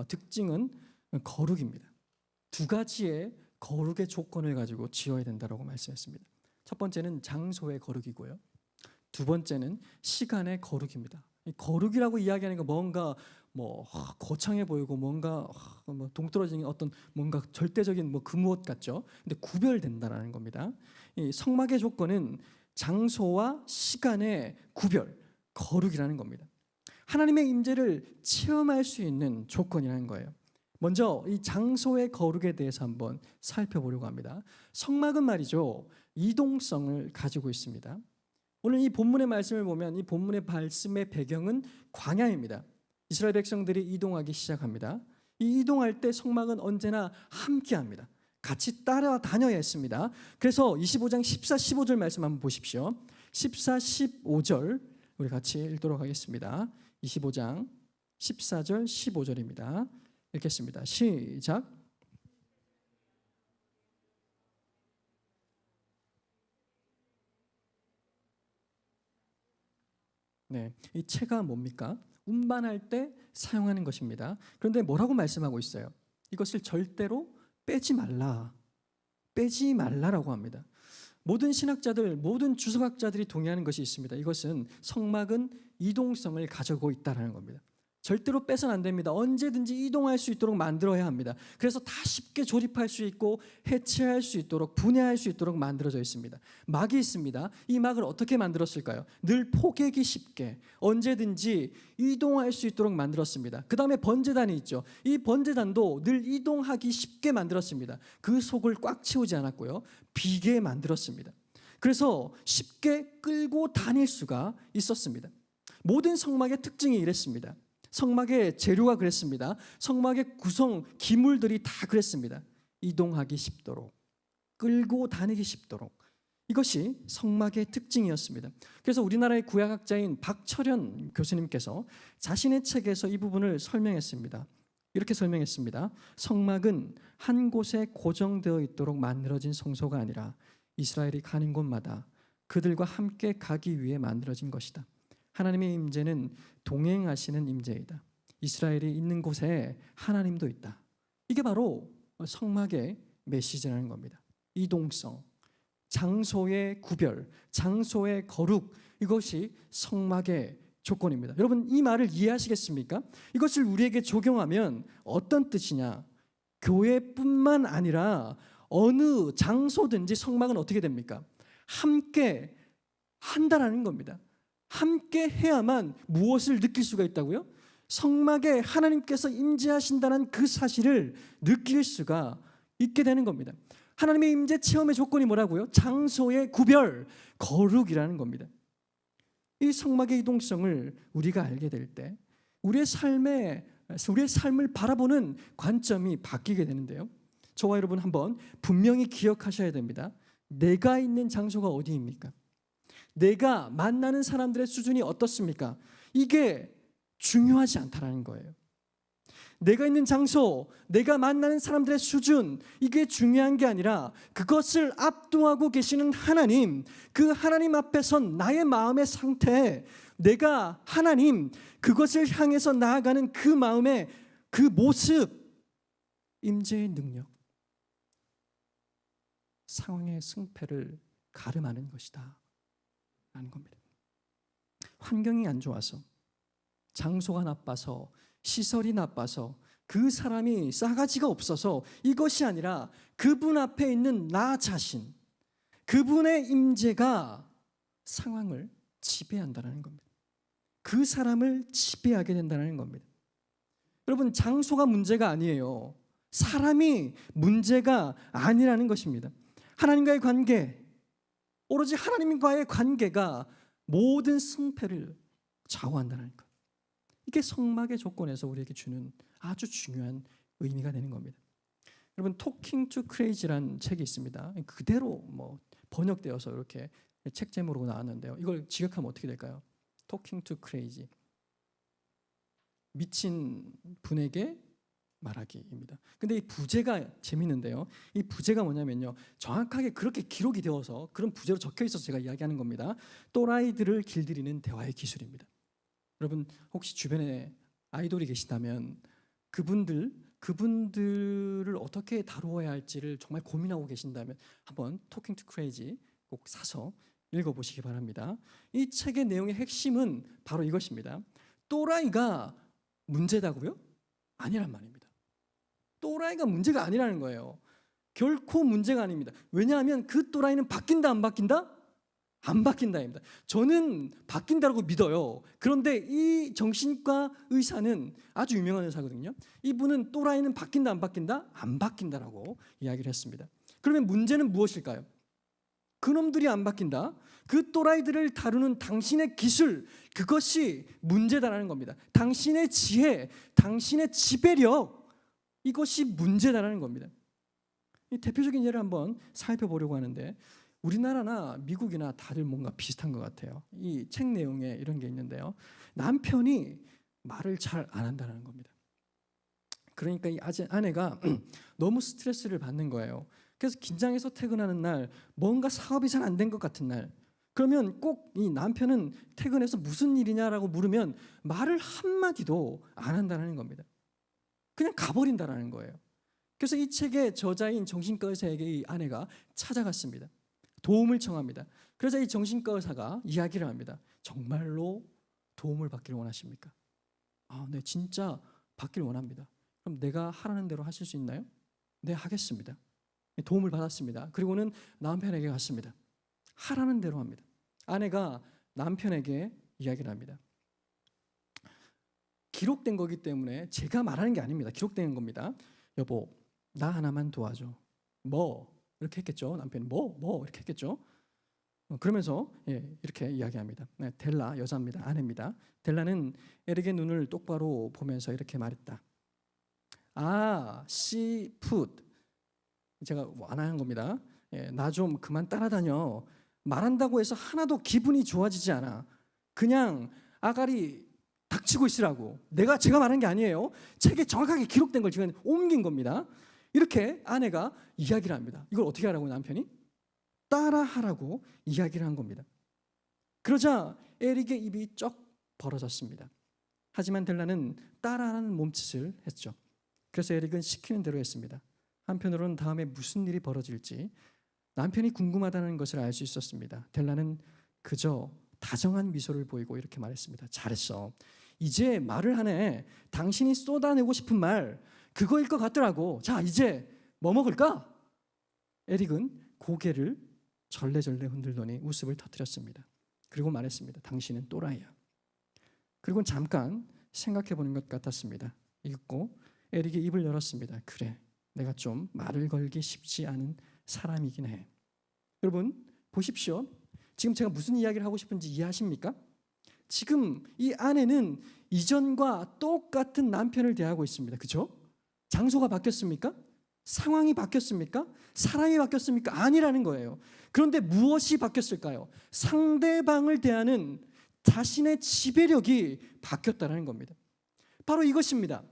특징은 거룩입니다. 두 가지의 거룩의 조건을 가지고 지어야 된다고 말씀했습니다. 첫 번째는 장소의 거룩이고요. 두 번째는 시간의 거룩입니다. 거룩이라고 이야기하는 건 뭔가 거창해 보이고 뭔가 동떨어진 어떤 뭔가 절대적인 그 무엇 같죠. 근데 구별된다라는 겁니다. 이 성막의 조건은 장소와 시간의 구별, 거룩이라는 겁니다. 하나님의 임재를 체험할 수 있는 조건이라는 거예요. 먼저 이 장소의 거룩에 대해서 한번 살펴보려고 합니다. 성막은 말이죠, 이동성을 가지고 있습니다. 오늘 이 본문의 말씀을 보면 이 본문의 말씀의 배경은 광야입니다. 이스라엘 백성들이 이동하기 시작합니다. 이 이동할 때 성막은 언제나 함께합니다. 같이 따라다녀야 했습니다. 그래서 25장 14, 15절 말씀 한번 보십시오. 14, 15절 우리 같이 읽도록 하겠습니다. 25장 14절, 15절입니다. 읽겠습니다. 시작. 네, 이 채가 뭡니까? 운반할 때 사용하는 것입니다. 그런데 뭐라고 말씀하고 있어요? 이것을 절대로 빼지 말라. 빼지 말라라고 합니다. 모든 신학자들, 모든 주석학자들이 동의하는 것이 있습니다. 이것은 성막은 이동성을 가지고 있다는 겁니다. 절대로 빼서는 안 됩니다. 언제든지 이동할 수 있도록 만들어야 합니다. 그래서 다 쉽게 조립할 수 있고 해체할 수 있도록, 분해할 수 있도록 만들어져 있습니다. 막이 있습니다. 이 막을 어떻게 만들었을까요? 늘 포개기 쉽게 언제든지 이동할 수 있도록 만들었습니다. 그 다음에 번제단이 있죠. 이 번제단도 늘 이동하기 쉽게 만들었습니다. 그 속을 꽉 채우지 않았고요, 비게 만들었습니다. 그래서 쉽게 끌고 다닐 수가 있었습니다. 모든 성막의 특징이 이랬습니다. 성막의 재료가 그랬습니다. 성막의 구성 기물들이 다 그랬습니다. 이동하기 쉽도록, 끌고 다니기 쉽도록. 이것이 성막의 특징이었습니다. 그래서 우리나라의 구약학자인 박철현 교수님께서 자신의 책에서 이 부분을 설명했습니다. 이렇게 설명했습니다. 성막은 한 곳에 고정되어 있도록 만들어진 성소가 아니라 이스라엘이 가는 곳마다 그들과 함께 가기 위해 만들어진 것이다. 하나님의 임재는 동행하시는 임재이다. 이스라엘이 있는 곳에 하나님도 있다. 이게 바로 성막의 메시지라는 겁니다. 이동성, 장소의 구별, 장소의 거룩, 이것이 성막의 조건입니다. 여러분, 이 말을 이해하시겠습니까? 이것을 우리에게 적용하면 어떤 뜻이냐? 교회뿐만 아니라 어느 장소든지 성막은 어떻게 됩니까? 함께 한다라는 겁니다. 함께 해야만 무엇을 느낄 수가 있다고요? 성막에 하나님께서 임재하신다는 그 사실을 느낄 수가 있게 되는 겁니다. 하나님의 임재 체험의 조건이 뭐라고요? 장소의 구별, 거룩이라는 겁니다. 이 성막의 이동성을 우리가 알게 될 때 우리의 삶에 우리의 삶을 바라보는 관점이 바뀌게 되는데요. 저와 여러분 한번 분명히 기억하셔야 됩니다. 내가 있는 장소가 어디입니까? 내가 만나는 사람들의 수준이 어떻습니까? 이게 중요하지 않다라는 거예요. 내가 있는 장소, 내가 만나는 사람들의 수준, 이게 중요한 게 아니라 그것을 압도하고 계시는 하나님, 그 하나님 앞에서 나의 마음의 상태, 내가 하나님, 그것을 향해서 나아가는 그 마음의 그 모습, 임재의 능력, 상황의 승패를 가름하는 것이다 라는 겁니다. 환경이 안 좋아서, 장소가 나빠서, 시설이 나빠서, 그 사람이 싸가지가 없어서 이것이 아니라 그분 앞에 있는 나 자신, 그분의 임재가 상황을 지배한다는 겁니다. 그 사람을 지배하게 된다는 겁니다. 여러분, 장소가 문제가 아니에요. 사람이 문제가 아니라는 것입니다. 하나님과의 관계, 오로지 하나님과의 관계가 모든 승패를 좌우한다는 것. 이게 성막의 조건에서 우리에게 주는 아주 중요한 의미가 되는 겁니다. 여러분, Talking to Crazy라는 책이 있습니다. 그대로 번역되어서 이렇게 책 제목으로 나왔는데요. 이걸 직역하면 어떻게 될까요? Talking to Crazy, 미친 분에게 말하기입니다. 근데 이 부제가 재밌는데요. 이 부제가 뭐냐면요, 정확하게 그렇게 기록이 되어서 그런 부제로 적혀 있어서 제가 이야기하는 겁니다. 또라이들을 길들이는 대화의 기술입니다. 여러분, 혹시 주변에 아이돌이 계시다면 그분들을 어떻게 다루어야 할지를 정말 고민하고 계신다면 한번 Talking to Crazy 꼭 사서 읽어보시기 바랍니다. 이 책의 내용의 핵심은 바로 이것입니다. 또라이가 문제다고요? 아니란 말입니다. 또라이가 문제가 아니라는 거예요. 결코 문제가 아닙니다. 왜냐하면 그 또라이는 바뀐다 안 바뀐다? 안 바뀐다입니다. 저는 바뀐다라고 믿어요. 그런데 이 정신과 의사는 아주 유명한 의사거든요. 이분은 또라이는 바뀐다 안 바뀐다? 안 바뀐다라고 이야기를 했습니다. 그러면 문제는 무엇일까요? 그놈들이 안 바뀐다. 그 또라이들을 다루는 당신의 기술, 그것이 문제다라는 겁니다. 당신의 지혜, 당신의 지배력, 이것이 문제다라는 겁니다. 이 대표적인 예를 한번 살펴보려고 하는데, 우리나라나 미국이나 다들 뭔가 비슷한 것 같아요. 이 책 내용에 이런 게 있는데요. 남편이 말을 잘 안 한다는 겁니다. 그러니까 이 아내가 너무 스트레스를 받는 거예요. 그래서 긴장해서 퇴근하는 날, 뭔가 사업이 잘 안 된 것 같은 날, 그러면 꼭 이 남편은 퇴근해서 무슨 일이냐라고 물으면 말을 한마디도 안 한다는 겁니다. 그냥 가버린다는 거예요. 그래서 이 책의 저자인 정신과 의사에게 이 아내가 찾아갔습니다. 도움을 청합니다. 그러자 이 정신과 의사가 이야기를 합니다. 정말로 도움을 받기를 원하십니까? 네, 진짜 받기를 원합니다. 그럼 내가 하라는 대로 하실 수 있나요? 네, 하겠습니다. 도움을 받았습니다. 그리고는 남편에게 갔습니다. 하라는 대로 합니다. 아내가 남편에게 이야기를 합니다. 기록된 거기 때문에 제가 말하는 게 아닙니다. 기록된 겁니다. 여보, 나 하나만 도와줘. 뭐? 이렇게 했겠죠. 남편이 뭐 이렇게 했겠죠. 그러면서 이렇게 이야기합니다. 델라, 여자입니다. 아내입니다. 델라는 에릭의 눈을 똑바로 보면서 이렇게 말했다. she put, 제가 완화한 겁니다. 나 좀 그만 따라다녀. 말한다고 해서 하나도 기분이 좋아지지 않아. 그냥 아가리 닥치고 있으라고. 제가 말한 게 아니에요. 책에 정확하게 기록된 걸 지금 옮긴 겁니다. 이렇게 아내가 이야기를 합니다. 이걸 어떻게 하라고 남편이? 따라하라고 이야기를 한 겁니다. 그러자 에릭의 입이 쩍 벌어졌습니다. 하지만 델라는 따라하는 몸짓을 했죠. 그래서 에릭은 시키는 대로 했습니다. 한편으로는 다음에 무슨 일이 벌어질지 남편이 궁금하다는 것을 알 수 있었습니다. 델라는 그저 다정한 미소를 보이고 이렇게 말했습니다. 잘했어. 이제 말을 하네. 당신이 쏟아내고 싶은 말, 그거일 것 같더라고. 자, 이제 뭐 먹을까? 에릭은 고개를 절레절레 흔들더니 웃음을 터뜨렸습니다. 그리고 말했습니다. 당신은 또라이야. 그리고 잠깐 생각해 보는 것 같았습니다. 읽고 에릭이 입을 열었습니다. 그래, 내가 좀 말을 걸기 쉽지 않은 사람이긴 해. 여러분 보십시오. 지금 제가 무슨 이야기를 하고 싶은지 이해하십니까? 지금 이 아내는 이전과 똑같은 남편을 대하고 있습니다. 그렇죠? 장소가 바뀌었습니까? 상황이 바뀌었습니까? 사람이 바뀌었습니까? 아니라는 거예요. 그런데 무엇이 바뀌었을까요? 상대방을 대하는 자신의 지배력이 바뀌었다는 겁니다. 바로 이것입니다.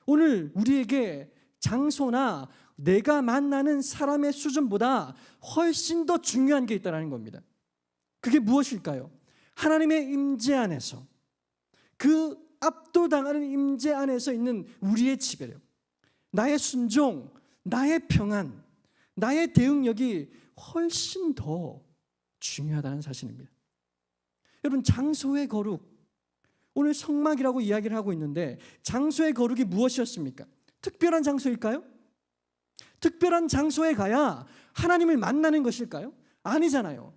오늘 우리에게 장소나 내가 만나는 사람의 수준보다 훨씬 더 중요한 게 있다는 겁니다. 그게 무엇일까요? 하나님의 임재 안에서, 그 압도당하는 임재 안에서 있는 우리의 지배력, 나의 순종, 나의 평안, 나의 대응력이 훨씬 더 중요하다는 사실입니다. 여러분, 장소의 거룩, 오늘 성막이라고 이야기를 하고 있는데 장소의 거룩이 무엇이었습니까? 특별한 장소일까요? 특별한 장소에 가야 하나님을 만나는 것일까요? 아니잖아요.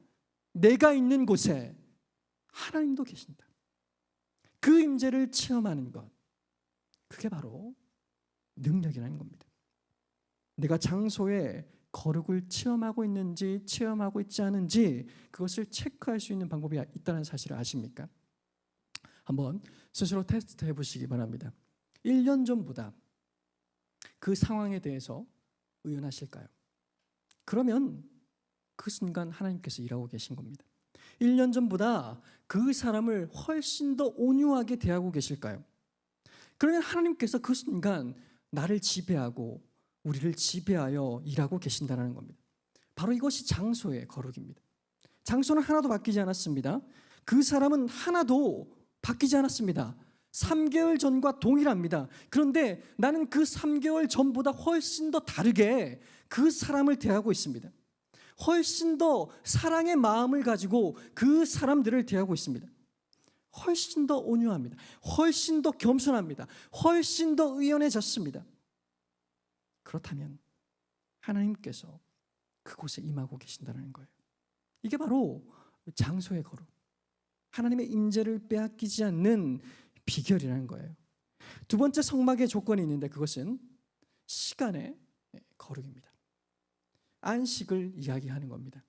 내가 있는 곳에 하나님도 계신다. 그 임재를 체험하는 것, 그게 바로 능력이라는 겁니다. 내가 장소에 거룩을 체험하고 있는지 체험하고 있지 않은지 그것을 체크할 수 있는 방법이 있다는 사실을 아십니까? 한번 스스로 테스트 해보시기 바랍니다. 1년 전보다 그 상황에 대해서 의연하실까요? 그러면 그 순간 하나님께서 일하고 계신 겁니다. 1년 전보다 그 사람을 훨씬 더 온유하게 대하고 계실까요? 그러면 하나님께서 그 순간 나를 지배하고 우리를 지배하여 일하고 계신다는 겁니다. 바로 이것이 장소의 거룩입니다. 장소는 하나도 바뀌지 않았습니다. 그 사람은 하나도 바뀌지 않았습니다. 3개월 전과 동일합니다. 그런데 나는 그 3개월 전보다 훨씬 더 다르게 그 사람을 대하고 있습니다. 훨씬 더 사랑의 마음을 가지고 그 사람들을 대하고 있습니다. 훨씬 더 온유합니다. 훨씬 더 겸손합니다. 훨씬 더 의연해졌습니다. 그렇다면 하나님께서 그곳에 임하고 계신다는 거예요. 이게 바로 장소의 거룩, 하나님의 임재를 빼앗기지 않는 비결이라는 거예요. 두 번째 성막의 조건이 있는데 그것은 시간의 거룩입니다. 안식을 이야기하는 겁니다.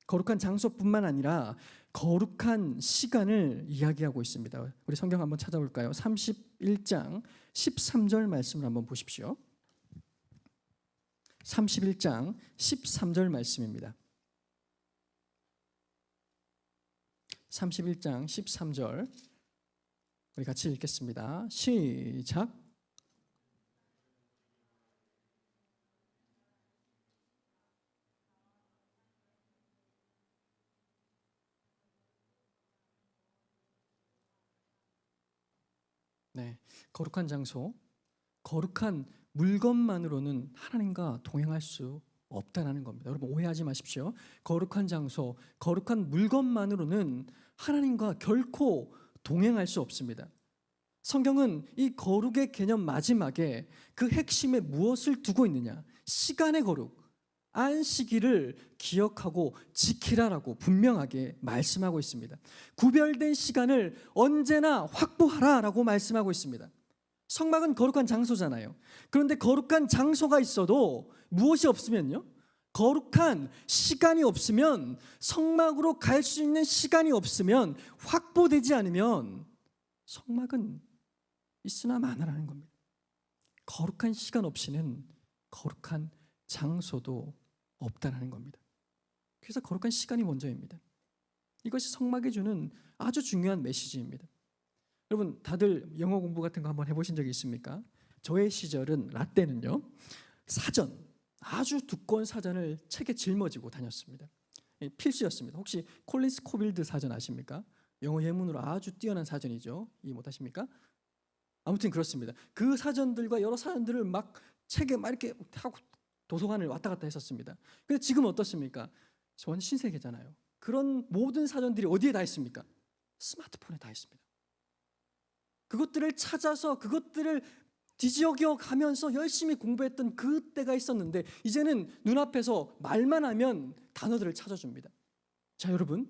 거룩한 장소뿐만 아니라 거룩한 시간을 이야기하고 있습니다. 우리 성경 한번 찾아볼까요? 31장 13절 말씀을 한번 보십시오. 31장 13절 말씀입니다. 31장 13절 우리 같이 읽겠습니다. 시작. 네, 거룩한 장소, 거룩한 물건만으로는 하나님과 동행할 수 없다는 겁니다. 여러분 오해하지 마십시오. 거룩한 장소, 거룩한 물건만으로는 하나님과 결코 동행할 수 없습니다. 성경은 이 거룩의 개념 마지막에 그 핵심에 무엇을 두고 있느냐? 시간의 거룩, 안식일을 기억하고 지키라라고 분명하게 말씀하고 있습니다. 구별된 시간을 언제나 확보하라라고 말씀하고 있습니다. 성막은 거룩한 장소잖아요. 그런데 거룩한 장소가 있어도 무엇이 없으면요? 거룩한 시간이 없으면, 성막으로 갈 수 있는 시간이 없으면, 확보되지 않으면 성막은 있으나 마나라는 겁니다. 거룩한 시간 없이는 거룩한 장소도 없다는 겁니다. 그래서 거룩한 시간이 먼저입니다. 이것이 성막이 주는 아주 중요한 메시지입니다. 여러분 다들 영어 공부 같은 거 한번 해보신 적이 있습니까? 저의 시절은 라떼는요 사전, 아주 두꺼운 사전을 책에 짊어지고 다녔습니다. 필수였습니다. 혹시 콜린스 코빌드 사전 아십니까? 영어 예문으로 아주 뛰어난 사전이죠. 이해 못하십니까? 아무튼 그렇습니다. 그 사전들과 여러 사전들을 막 책에 막 이렇게 하고 도서관을 왔다 갔다 했었습니다. 근데 지금 어떻습니까? 전 신세계잖아요. 그런 모든 사전들이 어디에 다 있습니까? 스마트폰에 다 있습니다. 그것들을 찾아서 그것들을 뒤지어 가면서 열심히 공부했던 그때가 있었는데 이제는 눈앞에서 말만 하면 단어들을 찾아줍니다. 자 여러분,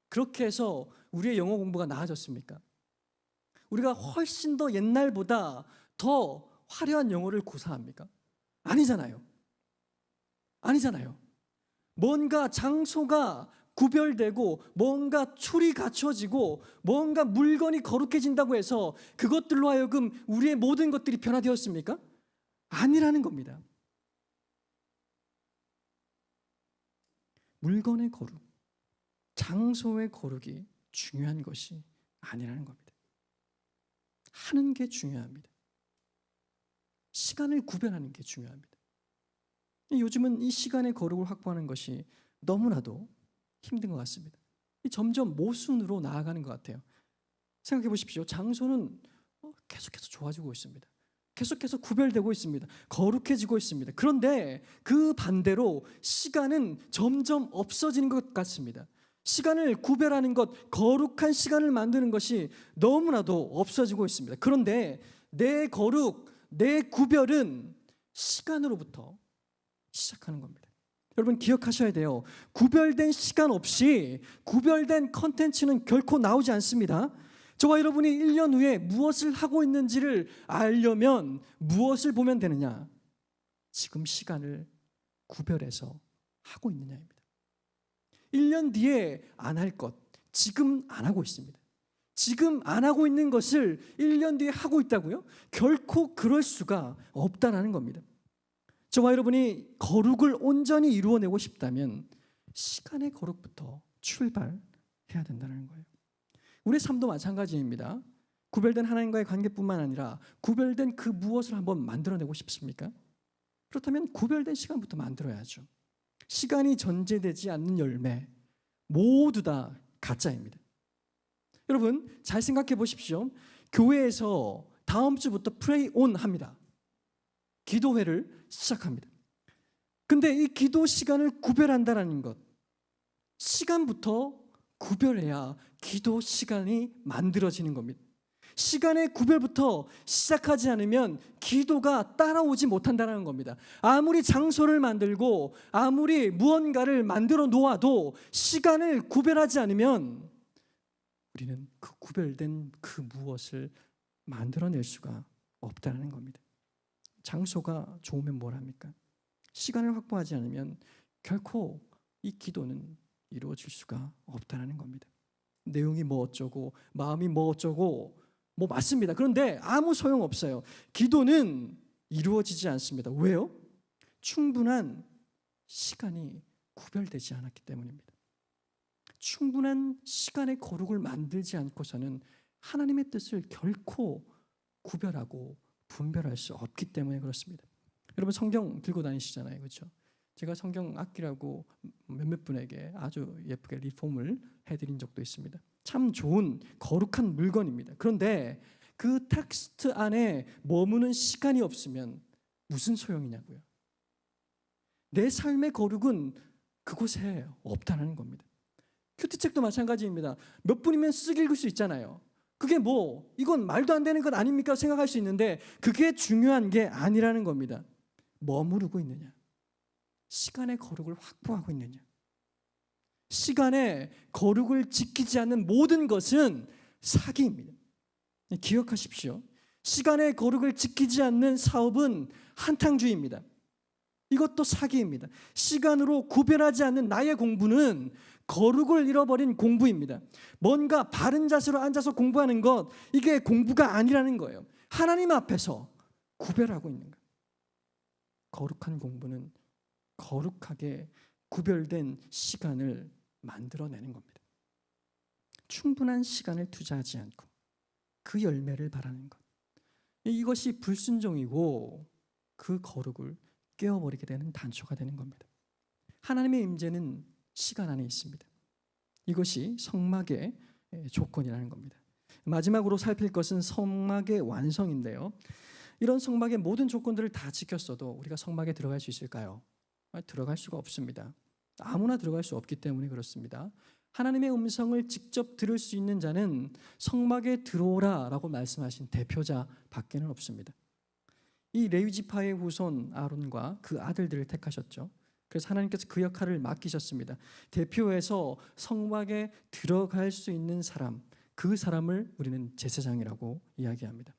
그렇게 해서 우리의 영어 공부가 나아졌습니까? 우리가 훨씬 더 옛날보다 더 화려한 영어를 구사합니까? 아니잖아요. 아니잖아요. 뭔가 장소가 구별되고 뭔가 출이 갖춰지고 뭔가 물건이 거룩해진다고 해서 그것들로 하여금 우리의 모든 것들이 변화되었습니까? 아니라는 겁니다. 물건의 거룩, 장소의 거룩이 중요한 것이 아니라는 겁니다. 하는 게 중요합니다. 시간을 구별하는 게 중요합니다. 요즘은 이 시간의 거룩을 확보하는 것이 너무나도 힘든 것 같습니다. 점점 모순으로 나아가는 것 같아요. 생각해 보십시오. 장소는 계속해서 좋아지고 있습니다. 계속해서 구별되고 있습니다. 거룩해지고 있습니다. 그런데 그 반대로 시간은 점점 없어지는 것 같습니다. 시간을 구별하는 것, 거룩한 시간을 만드는 것이 너무나도 없어지고 있습니다. 그런데 내 거룩, 내 구별은 시간으로부터 시작하는 겁니다. 여러분 기억하셔야 돼요. 구별된 시간 없이 구별된 컨텐츠는 결코 나오지 않습니다. 저와 여러분이 1년 후에 무엇을 하고 있는지를 알려면 무엇을 보면 되느냐? 지금 시간을 구별해서 하고 있느냐입니다. 1년 뒤에 안 할 것, 지금 안 하고 있습니다. 지금 안 하고 있는 것을 1년 뒤에 하고 있다고요? 결코 그럴 수가 없다는 겁니다. 저와 여러분이 거룩을 온전히 이루어내고 싶다면 시간의 거룩부터 출발해야 된다는 거예요. 우리의 삶도 마찬가지입니다. 구별된 하나님과의 관계뿐만 아니라 구별된 그 무엇을 한번 만들어내고 싶습니까? 그렇다면 구별된 시간부터 만들어야죠. 시간이 전제되지 않는 열매 모두 다 가짜입니다. 여러분 잘 생각해 보십시오. 교회에서 다음 주부터 프레이 온 합니다. 기도회를 시작합니다. 근데 이 기도 시간을 구별한다는 것, 시간부터 구별해야 기도 시간이 만들어지는 겁니다. 시간의 구별부터 시작하지 않으면 기도가 따라오지 못한다는 겁니다. 아무리 장소를 만들고 아무리 무언가를 만들어 놓아도 시간을 구별하지 않으면 우리는 그 구별된 그 무엇을 만들어낼 수가 없다는 겁니다. 장소가 좋으면 뭘 합니까? 시간을 확보하지 않으면 결코 이 기도는 이루어질 수가 없다는 겁니다. 내용이 뭐 어쩌고 마음이 뭐 어쩌고 뭐 맞습니다. 그런데 아무 소용없어요. 기도는 이루어지지 않습니다. 왜요? 충분한 시간이 구별되지 않았기 때문입니다. 충분한 시간의 거룩을 만들지 않고서는 하나님의 뜻을 결코 구별하고 분별할 수 없기 때문에 그렇습니다. 여러분 성경 들고 다니시잖아요. 그렇죠? 제가 성경 악기라고 몇몇 분에게 아주 예쁘게 리폼을 해드린 적도 있습니다. 참 좋은 거룩한 물건입니다. 그런데 그 텍스트 안에 머무는 시간이 없으면 무슨 소용이냐고요. 내 삶의 거룩은 그곳에 없다는 겁니다. 큐티책도 마찬가지입니다. 몇 분이면 쓱 읽을 수 있잖아요. 그게 뭐 이건 말도 안 되는 것 아닙니까 생각할 수 있는데 그게 중요한 게 아니라는 겁니다. 머무르고 있느냐, 시간의 거룩을 확보하고 있느냐. 시간의 거룩을 지키지 않는 모든 것은 사기입니다. 기억하십시오. 시간의 거룩을 지키지 않는 사업은 한탕주의입니다. 이것도 사기입니다. 시간으로 구별하지 않는 나의 공부는 거룩을 잃어버린 공부입니다. 뭔가 바른 자세로 앉아서 공부하는 것, 이게 공부가 아니라는 거예요. 하나님 앞에서 구별하고 있는 것. 거룩한 공부는 거룩하게 구별된 시간을 만들어내는 겁니다. 충분한 시간을 투자하지 않고 그 열매를 바라는 것. 이것이 불순종이고 그 거룩을 깨어버리게 되는 단초가 되는 겁니다. 하나님의 임재는 시간 안에 있습니다. 이것이 성막의 조건이라는 겁니다. 마지막으로 살필 것은 성막의 완성인데요. 이런 성막의 모든 조건들을 다 지켰어도 우리가 성막에 들어갈 수 있을까요? 들어갈 수가 없습니다. 아무나 들어갈 수 없기 때문에 그렇습니다. 하나님의 음성을 직접 들을 수 있는 자는 성막에 들어오라라고 말씀하신 대표자 밖에는 없습니다. 이 레위 지파의 후손 아론과 그 아들들을 택하셨죠. 그래서 하나님께서 그 역할을 맡기셨습니다. 대표해서 성막에 들어갈 수 있는 사람, 그 사람을 우리는 제사장이라고 이야기합니다.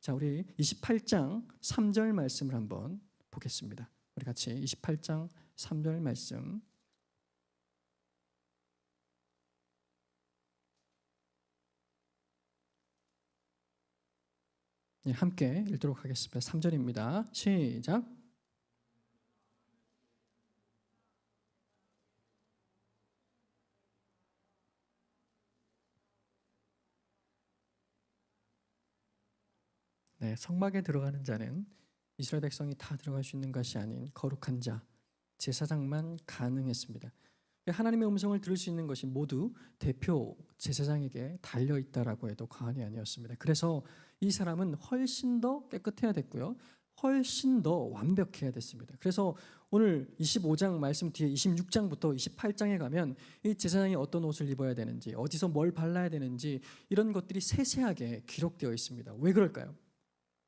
자, 우리 28장 3절 말씀을 한번 보겠습니다. 우리 같이 28장 3절 말씀 예, 함께 읽도록 하겠습니다. 3절입니다. 시작. 네, 성막에 들어가는 자는 이스라엘 백성이 다 들어갈 수 있는 것이 아닌 거룩한 자, 제사장만 가능했습니다. 하나님의 음성을 들을 수 있는 것이 모두 대표 제사장에게 달려 있다라고 해도 과언이 아니었습니다. 그래서 이 사람은 훨씬 더 깨끗해야 됐고요. 훨씬 더 완벽해야 됐습니다. 그래서 오늘 25장 말씀 뒤에 26장부터 28장에 가면 이 제사장이 어떤 옷을 입어야 되는지, 어디서 뭘 발라야 되는지 이런 것들이 세세하게 기록되어 있습니다. 왜 그럴까요?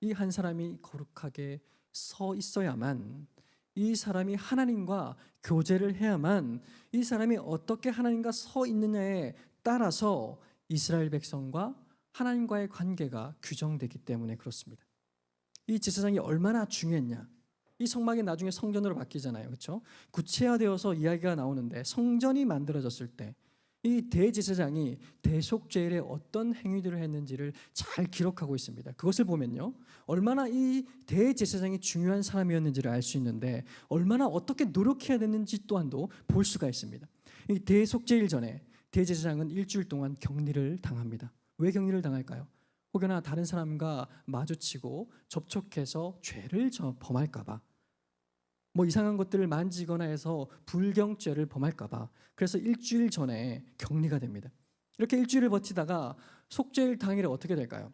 이 한 사람이 거룩하게 서 있어야만, 이 사람이 하나님과 교제를 해야만, 이 사람이 어떻게 하나님과 서 있느냐에 따라서 이스라엘 백성과 하나님과의 관계가 규정되기 때문에 그렇습니다. 이 제사장이 얼마나 중요했냐. 이 성막이 나중에 성전으로 바뀌잖아요. 그렇죠? 구체화되어서 이야기가 나오는데, 성전이 만들어졌을 때 이 대제사장이 대속죄일에 어떤 행위들을 했는지를 잘 기록하고 있습니다. 그것을 보면요, 얼마나 이 대제사장이 중요한 사람이었는지를 알 수 있는데, 얼마나 어떻게 노력해야 되는지 또한도 볼 수가 있습니다. 이 대속죄일 전에 대제사장은 일주일 동안 격리를 당합니다. 왜 격리를 당할까요? 혹여나 다른 사람과 마주치고 접촉해서 죄를 범할까 봐, 뭐 이상한 것들을 만지거나 해서 불경죄를 범할까 봐, 그래서 일주일 전에 격리가 됩니다. 이렇게 일주일을 버티다가 속죄일 당일에 어떻게 될까요?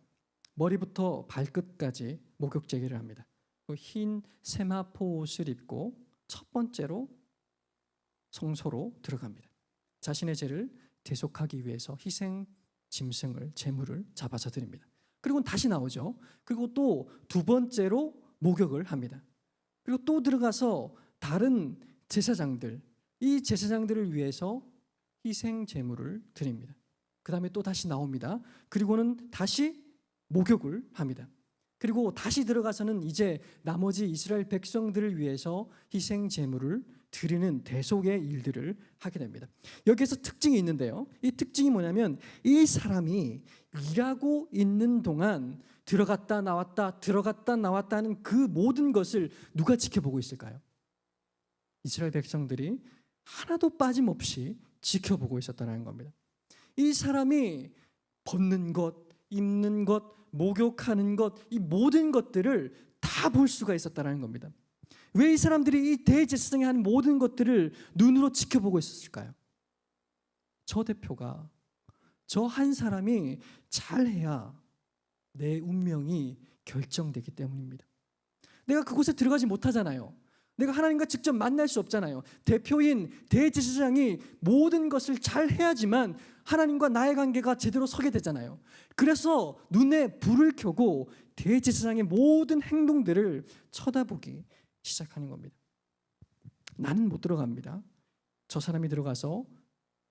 머리부터 발끝까지 목욕 제기를 합니다. 흰 세마포 옷을 입고 첫 번째로 성소로 들어갑니다. 자신의 죄를 대속하기 위해서 희생 짐승을, 제물을 잡아서 드립니다. 그리고 다시 나오죠. 그리고 또 두 번째로 목욕을 합니다. 그리고 또 들어가서 다른 제사장들, 이 제사장들을 위해서 희생 제물을 드립니다. 그 다음에 또 다시 나옵니다. 그리고는 다시 목욕을 합니다. 그리고 다시 들어가서는 이제 나머지 이스라엘 백성들을 위해서 희생 제물을 드리는 대속의 일들을 하게 됩니다. 여기에서 특징이 있는데요, 이 특징이 뭐냐면, 이 사람이 일하고 있는 동안 들어갔다 나왔다 들어갔다 나왔다 하는 그 모든 것을 누가 지켜보고 있을까요? 이스라엘 백성들이 하나도 빠짐없이 지켜보고 있었다는 겁니다. 이 사람이 벗는 것, 입는 것, 목욕하는 것, 이 모든 것들을 다 볼 수가 있었다는 겁니다. 왜 이 사람들이 이 대제사장이 하는 모든 것들을 눈으로 지켜보고 있었을까요? 저 대표가, 저 한 사람이 잘해야 내 운명이 결정되기 때문입니다. 내가 그곳에 들어가지 못하잖아요. 내가 하나님과 직접 만날 수 없잖아요. 대표인 대제사장이 모든 것을 잘 해야지만 하나님과 나의 관계가 제대로 서게 되잖아요. 그래서 눈에 불을 켜고 대제사장의 모든 행동들을 쳐다보기 시작하는 겁니다. 나는 못 들어갑니다. 저 사람이 들어가서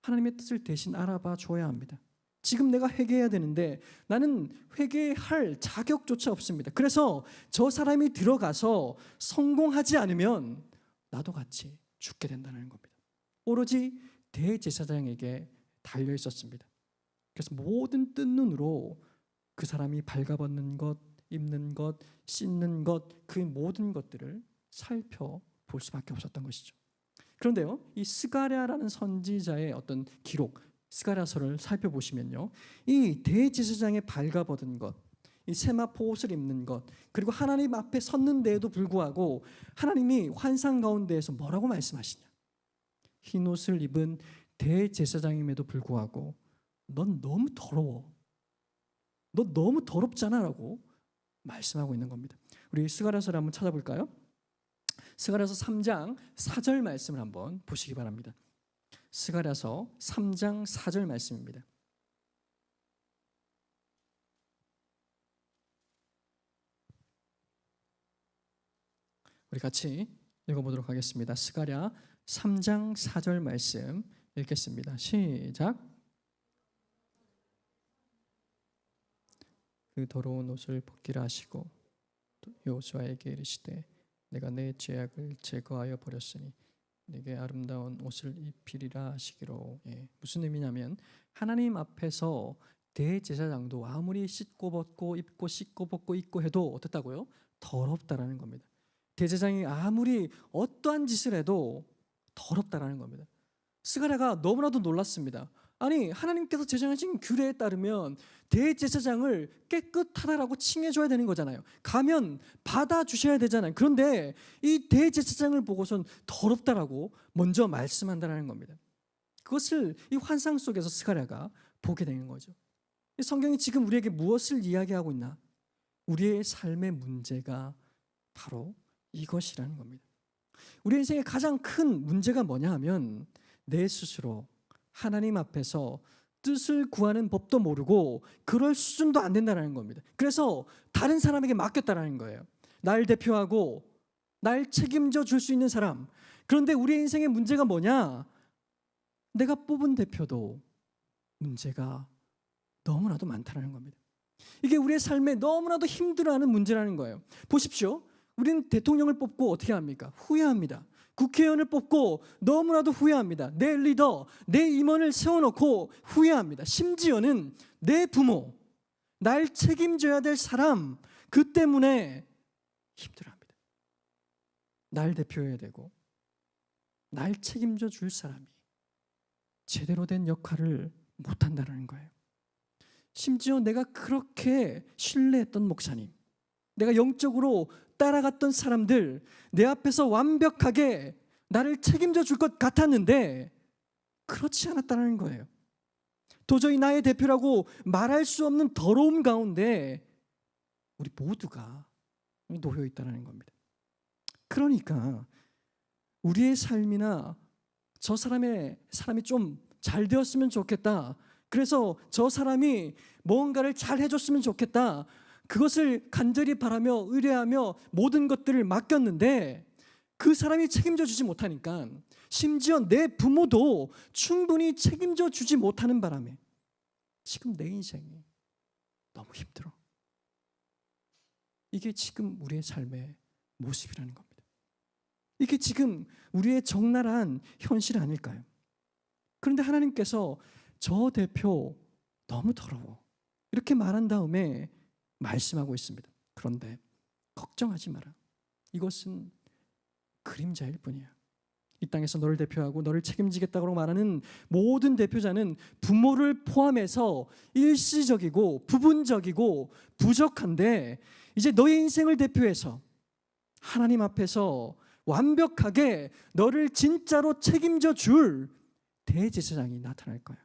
하나님의 뜻을 대신 알아봐 줘야 합니다. 지금 내가 회개해야 되는데 나는 회개할 자격조차 없습니다. 그래서 저 사람이 들어가서 성공하지 않으면 나도 같이 죽게 된다는 겁니다. 오로지 대제사장에게 달려 있었습니다. 그래서 모든 뜬 눈으로 그 사람이 발가벗는 것, 입는 것, 씻는 것, 그 모든 것들을 살펴볼 수밖에 없었던 것이죠. 그런데요, 이 스가랴라는 선지자의 어떤 기록, 스가랴서를 살펴보시면요, 이 대제사장의 발가벗은 것, 이 세마포 옷을 입는 것, 그리고 하나님 앞에 섰는데에도 불구하고 하나님이 환상 가운데에서 뭐라고 말씀하시냐? 흰 옷을 입은 대제사장임에도 불구하고 넌 너무 더러워, 너 너무 더럽잖아 라고 말씀하고 있는 겁니다. 우리 스가랴서를 한번 찾아볼까요? 스가랴서 3장 4절 말씀을 한번 보시기 바랍니다. 스가랴서 3장 4절 말씀입니다. 우리 같이 읽어보도록 하겠습니다. 스가랴 3장 4절 말씀 읽겠습니다. 시작. 그 더러운 옷을 벗기라 하시고 여호수아에게 이르시되 내가 내 죄악을 제거하여 버렸으니 내게 아름다운 옷을 입히리라 하시기로. 무슨 의미냐면 하나님 앞에서 대제사장도 아무리 씻고 벗고 입고 씻고 벗고 입고 해도 어떻다고요? 더럽다라는 겁니다. 대제사장이 아무리 어떠한 짓을 해도 더럽다라는 겁니다. 스가랴가 너무나도 놀랐습니다. 아니, 하나님께서 제정하신 규례에 따르면 대제사장을 깨끗하다라고 칭해줘야 되는 거잖아요. 가면 받아주셔야 되잖아요. 그런데 이 대제사장을 보고선 더럽다라고 먼저 말씀한다는 겁니다. 그것을 이 환상 속에서 스가랴가 보게 되는 거죠. 이 성경이 지금 우리에게 무엇을 이야기하고 있나? 우리의 삶의 문제가 바로 이것이라는 겁니다. 우리 인생의 가장 큰 문제가 뭐냐 하면 내 스스로 하나님 앞에서 뜻을 구하는 법도 모르고 그럴 수준도 안 된다는 겁니다. 그래서 다른 사람에게 맡겼다는 거예요. 날 대표하고 날 책임져 줄 수 있는 사람. 그런데 우리의 인생의 문제가 뭐냐? 내가 뽑은 대표도 문제가 너무나도 많다는 겁니다. 이게 우리의 삶에 너무나도 힘들어하는 문제라는 거예요. 보십시오. 우리는 대통령을 뽑고 어떻게 합니까? 후회합니다. 국회의원을 뽑고 너무나도 후회합니다. 내 리더, 내 임원을 세워놓고 후회합니다. 심지어는 내 부모, 날 책임져야 될 사람, 그 때문에 힘들어합니다. 날 대표해야 되고 날 책임져 줄 사람이 제대로 된 역할을 못한다는 거예요. 심지어 내가 그렇게 신뢰했던 목사님, 내가 영적으로 따라갔던 사람들, 내 앞에서 완벽하게 나를 책임져 줄 것 같았는데 그렇지 않았다는 거예요. 도저히 나의 대표라고 말할 수 없는 더러움 가운데 우리 모두가 놓여 있다는 겁니다. 그러니까 우리의 삶이나 저 사람이 좀 잘 되었으면 좋겠다. 그래서 저 사람이 뭔가를 잘 해줬으면 좋겠다. 그것을 간절히 바라며 의뢰하며 모든 것들을 맡겼는데 그 사람이 책임져 주지 못하니까 심지어 내 부모도 충분히 책임져 주지 못하는 바람에 지금 내 인생이 너무 힘들어. 이게 지금 우리의 삶의 모습이라는 겁니다. 이게 지금 우리의 적나라한 현실 아닐까요? 그런데 하나님께서 저 대표 너무 더러워 이렇게 말한 다음에 말씀하고 있습니다. 그런데 걱정하지 마라. 이것은 그림자일 뿐이야. 이 땅에서 너를 대표하고 너를 책임지겠다고 말하는 모든 대표자는 부모를 포함해서 일시적이고 부분적이고 부족한데 이제 너의 인생을 대표해서 하나님 앞에서 완벽하게 너를 진짜로 책임져 줄 대제사장이 나타날 거예요.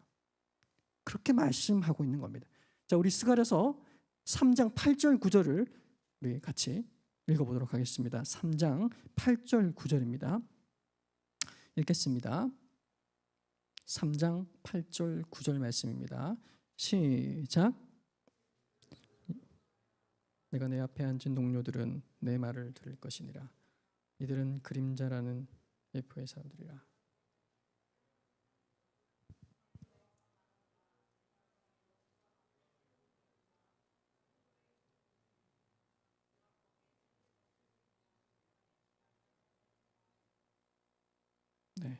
그렇게 말씀하고 있는 겁니다. 자, 우리 스가랴서 3장 8절 9절을 우리 같이 읽어보도록 하겠습니다. 3장 8절 9절입니다. 읽겠습니다. 3장 8절 9절 말씀입니다. 시작. 내가 내 앞에 앉은 동료들은 내 말을 들을 것이니라. 이들은 그림자라는 예표의 사람들이라. 네.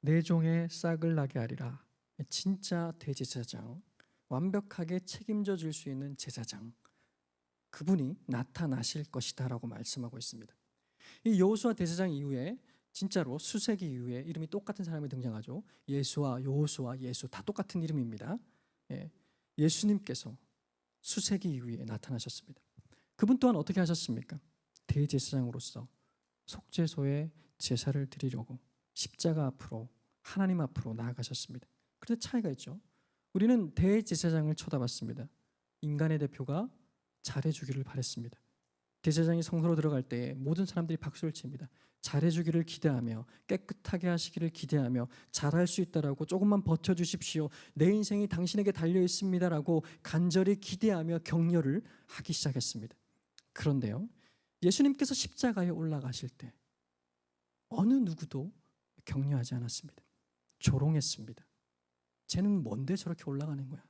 내 종의 싹을 나게 하리라. 진짜 대제사장, 완벽하게 책임져 줄 수 있는 제사장, 그분이 나타나실 것이다라고 말씀하고 있습니다. 이 여호수아 대제사장 이후에 진짜로 수세기 이후에 이름이 똑같은 사람이 등장하죠. 예수와 여호수아, 예수 다 똑같은 이름입니다. 예수님께서 수세기 이후에 나타나셨습니다. 그분 또한 어떻게 하셨습니까? 대제사장으로서 속죄소에 제사를 드리려고 십자가 앞으로 하나님 앞으로 나아가셨습니다. 그런데 차이가 있죠. 우리는 대제사장을 쳐다봤습니다. 인간의 대표가 잘해주기를 바랬습니다. 대제사장이 성소로 들어갈 때 모든 사람들이 박수를 칩니다. 잘해주기를 기대하며 깨끗하게 하시기를 기대하며 잘할 수 있다라고 조금만 버텨주십시오. 내 인생이 당신에게 달려 있습니다라고 간절히 기대하며 격려를 하기 시작했습니다. 그런데요, 예수님께서 십자가에 올라가실 때 어느 누구도 격려하지 않았습니다. 조롱했습니다. 쟤는 뭔데 저렇게 올라가는 거야?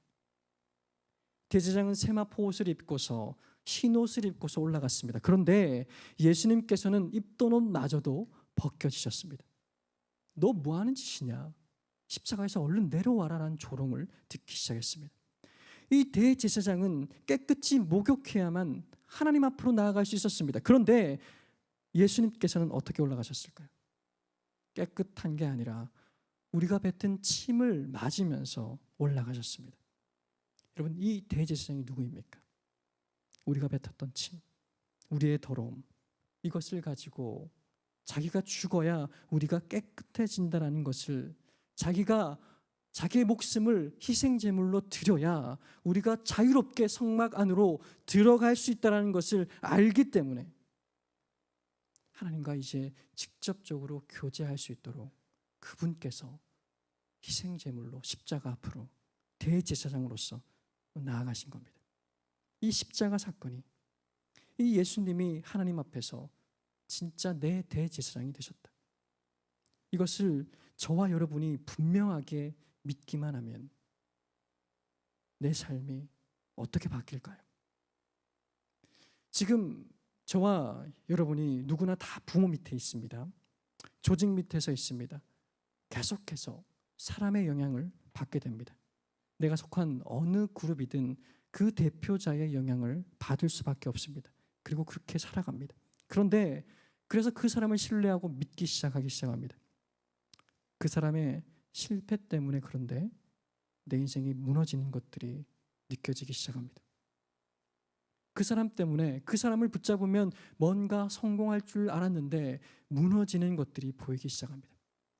대제사장은 세마포 옷을 입고서 흰 옷을 입고서 올라갔습니다. 그런데 예수님께서는 입던 옷마저도 벗겨지셨습니다. 너 뭐 하는 짓이냐? 십자가에서 얼른 내려와라라는 조롱을 듣기 시작했습니다. 이 대제사장은 깨끗이 목욕해야만 하나님 앞으로 나아갈 수 있었습니다. 그런데 예수님께서는 어떻게 올라가셨을까요? 깨끗한 게 아니라 우리가 뱉은 침을 맞으면서 올라가셨습니다. 여러분, 이 대제사장이 누구입니까? 우리가 뱉었던 침, 우리의 더러움, 이것을 가지고 자기가 죽어야 우리가 깨끗해진다는 것을, 자기가 자기의 목숨을 희생제물로 드려야 우리가 자유롭게 성막 안으로 들어갈 수 있다는 것을 알기 때문에 하나님과 이제 직접적으로 교제할 수 있도록 그분께서 희생제물로 십자가 앞으로 대제사장으로서 나아가신 겁니다. 이 십자가 사건이, 이 예수님이 하나님 앞에서 진짜 내 대제사장이 되셨다, 이것을 저와 여러분이 분명하게 믿기만 하면 내 삶이 어떻게 바뀔까요? 지금 저와 여러분이 누구나 다 부모 밑에 있습니다. 조직 밑에서 있습니다. 계속해서 사람의 영향을 받게 됩니다. 내가 속한 어느 그룹이든 그 대표자의 영향을 받을 수밖에 없습니다. 그리고 그렇게 살아갑니다. 그런데 그래서 그 사람을 신뢰하고 믿기 시작하기 시작합니다. 그 사람의 실패 때문에, 그런데 내 인생이 무너지는 것들이 느껴지기 시작합니다. 그 사람 때문에, 그 사람을 붙잡으면 뭔가 성공할 줄 알았는데 무너지는 것들이 보이기 시작합니다.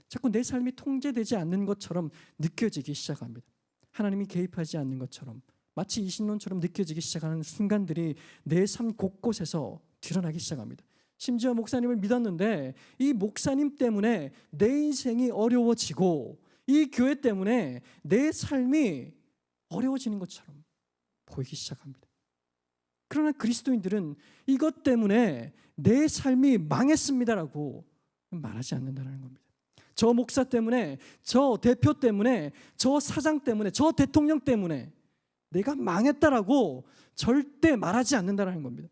자꾸 내 삶이 통제되지 않는 것처럼 느껴지기 시작합니다. 하나님이 개입하지 않는 것처럼, 마치 이신론처럼 느껴지기 시작하는 순간들이 내 삶 곳곳에서 드러나기 시작합니다. 심지어 목사님을 믿었는데 이 목사님 때문에 내 인생이 어려워지고, 이 교회 때문에 내 삶이 어려워지는 것처럼 보이기 시작합니다. 그러나 그리스도인들은 이것 때문에 내 삶이 망했습니다라고 말하지 않는다는 겁니다. 저 목사 때문에, 저 대표 때문에, 저 사장 때문에, 저 대통령 때문에 내가 망했다라고 절대 말하지 않는다는 겁니다.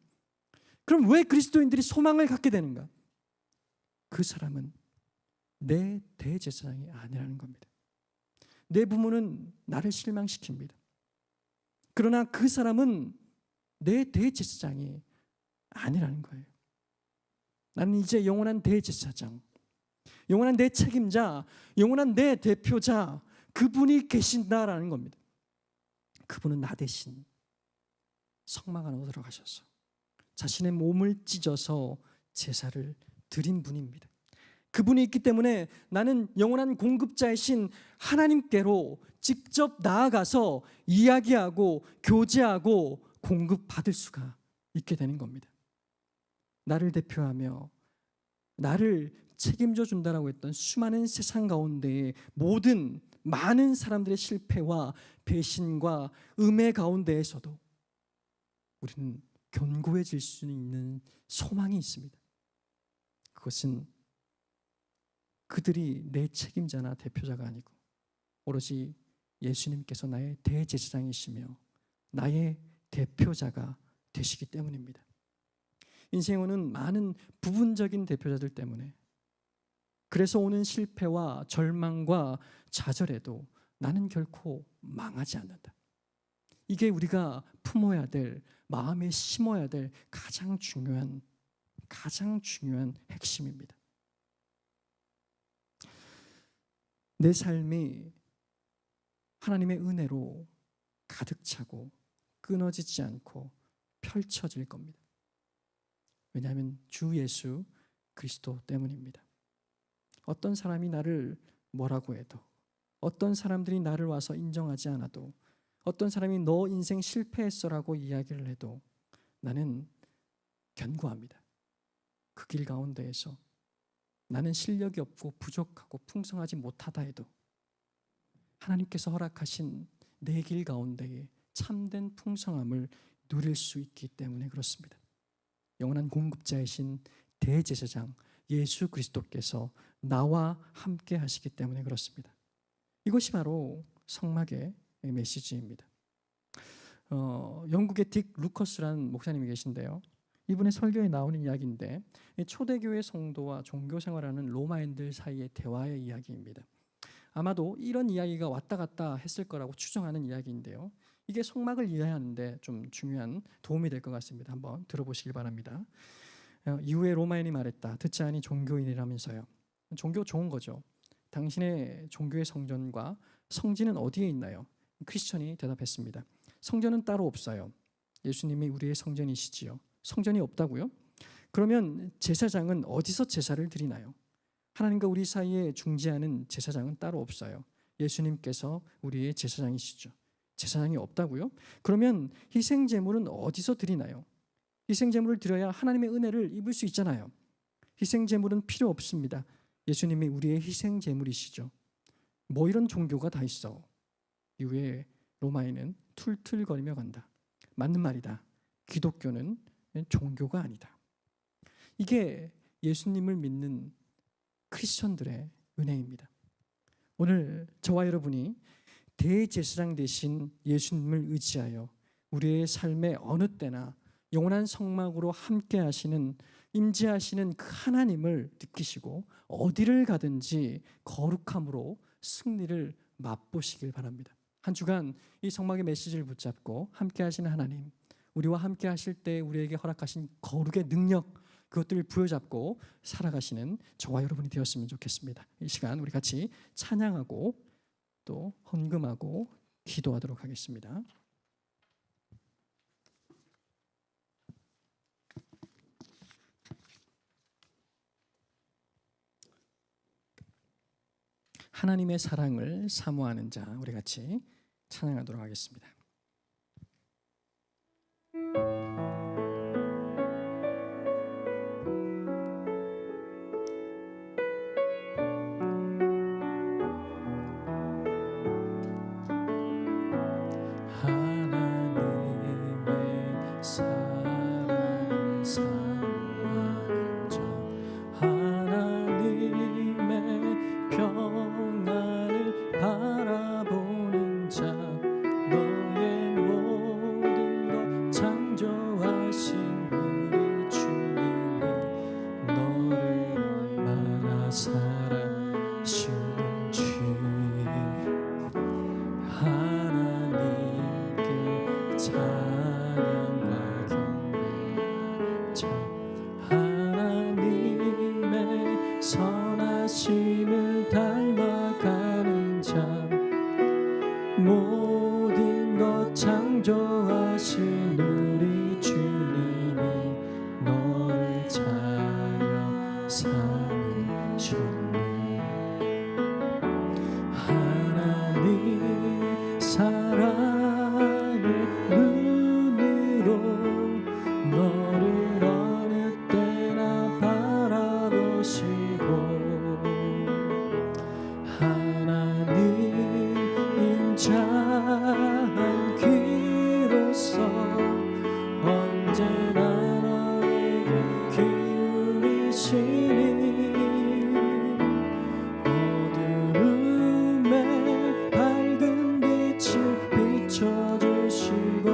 그럼 왜 그리스도인들이 소망을 갖게 되는가? 그 사람은 내 대제사장이 아니라는 겁니다. 내 부모는 나를 실망시킵니다. 그러나 그 사람은 내 대제사장이 아니라는 거예요. 나는 이제 영원한 대제사장, 영원한 내 책임자, 영원한 내 대표자, 그분이 계신다라는 겁니다. 그분은 나 대신 성막 안으로 들어가셔서 자신의 몸을 찢어서 제사를 드린 분입니다. 그분이 있기 때문에 나는 영원한 공급자이신 하나님께로 직접 나아가서 이야기하고 교제하고 공급받을 수가 있게 되는 겁니다. 나를 대표하며 나를 책임져 준다라고 했던 수많은 세상 가운데의 모든 많은 사람들의 실패와 배신과 음해 가운데에서도 우리는 견고해질 수 있는 소망이 있습니다. 그것은 그들이 내 책임자나 대표자가 아니고 오로지 예수님께서 나의 대제사장이시며 나의 대표자가 되시기 때문입니다. 인생에는 많은 부분적인 대표자들 때문에, 그래서 오는 실패와 절망과 좌절에도 나는 결코 망하지 않는다. 이게 우리가 품어야 될, 마음에 심어야 될 가장 중요한 핵심입니다. 내 삶이 하나님의 은혜로 가득 차고 끊어지지 않고 펼쳐질 겁니다. 왜냐하면 주 예수 그리스도 때문입니다. 어떤 사람이 나를 뭐라고 해도, 어떤 사람들이 나를 와서 인정하지 않아도, 어떤 사람이 너 인생 실패했어라고 이야기를 해도 나는 견고합니다. 그 길 가운데에서 나는 실력이 없고 부족하고 풍성하지 못하다 해도 하나님께서 허락하신 내 길 가운데에 참된 풍성함을 누릴 수 있기 때문에 그렇습니다. 영원한 공급자이신 대제사장 예수 그리스도께서 나와 함께 하시기 때문에 그렇습니다. 이것이 바로 성막의 메시지입니다. 영국의 딕 루커스라는 목사님이 계신데요. 이분의 설교에 나오는 이야기인데, 초대교회 성도와 종교생활하는 로마인들 사이의 대화의 이야기입니다. 아마도 이런 이야기가 왔다 갔다 했을 거라고 추정하는 이야기인데요. 이게 성막을 이해하는데 좀 중요한 도움이 될 것 같습니다. 한번 들어보시길 바랍니다. 이후에 로마인이 말했다. 듣지 아니 종교인이라면서요. 종교 좋은 거죠. 당신의 종교의 성전과 성지는 어디에 있나요? 크리스천이 대답했습니다. 성전은 따로 없어요. 예수님이 우리의 성전이시지요. 성전이 없다고요? 그러면 제사장은 어디서 제사를 드리나요? 하나님과 우리 사이에 중재하는 제사장은 따로 없어요. 예수님께서 우리의 제사장이시죠. 제사장이 없다고요? 그러면 희생제물은 어디서 드리나요? 희생제물을 드려야 하나님의 은혜를 입을 수 있잖아요. 희생제물은 필요 없습니다. 예수님이 우리의 희생제물이시죠. 뭐 이런 종교가 다 있어. 이후에 로마인은 툴툴거리며 간다. 맞는 말이다. 기독교는 종교가 아니다. 이게 예수님을 믿는 크리스천들의 은혜입니다. 오늘 저와 여러분이 대제사장 되신 예수님을 의지하여 우리의 삶의 어느 때나 영원한 성막으로 함께 하시는 임재하시는 그 하나님을 느끼시고 어디를 가든지 거룩함으로 승리를 맛보시길 바랍니다. 한 주간 이 성막의 메시지를 붙잡고 함께 하시는 하나님, 우리와 함께 하실 때 우리에게 허락하신 거룩의 능력, 그것들을 부여잡고 살아가시는 저와 여러분이 되었으면 좋겠습니다. 이 시간 우리 같이 찬양하고 또 헌금하고 기도하도록 하겠습니다. 하나님의 사랑을 사모하는 자, 우리 같이 찬양하도록 하겠습니다. 선하심을 닮아가는 자, 모든 것 창조하신 우리 주님이 너를 자여 삼으셨네. 하나님 사랑의 눈으로 너를 어느 때나 바라보시고 하나님 인자한 귀로서 언제나 너에게 기울이시니 어두움에 밝은 빛을 비춰주시고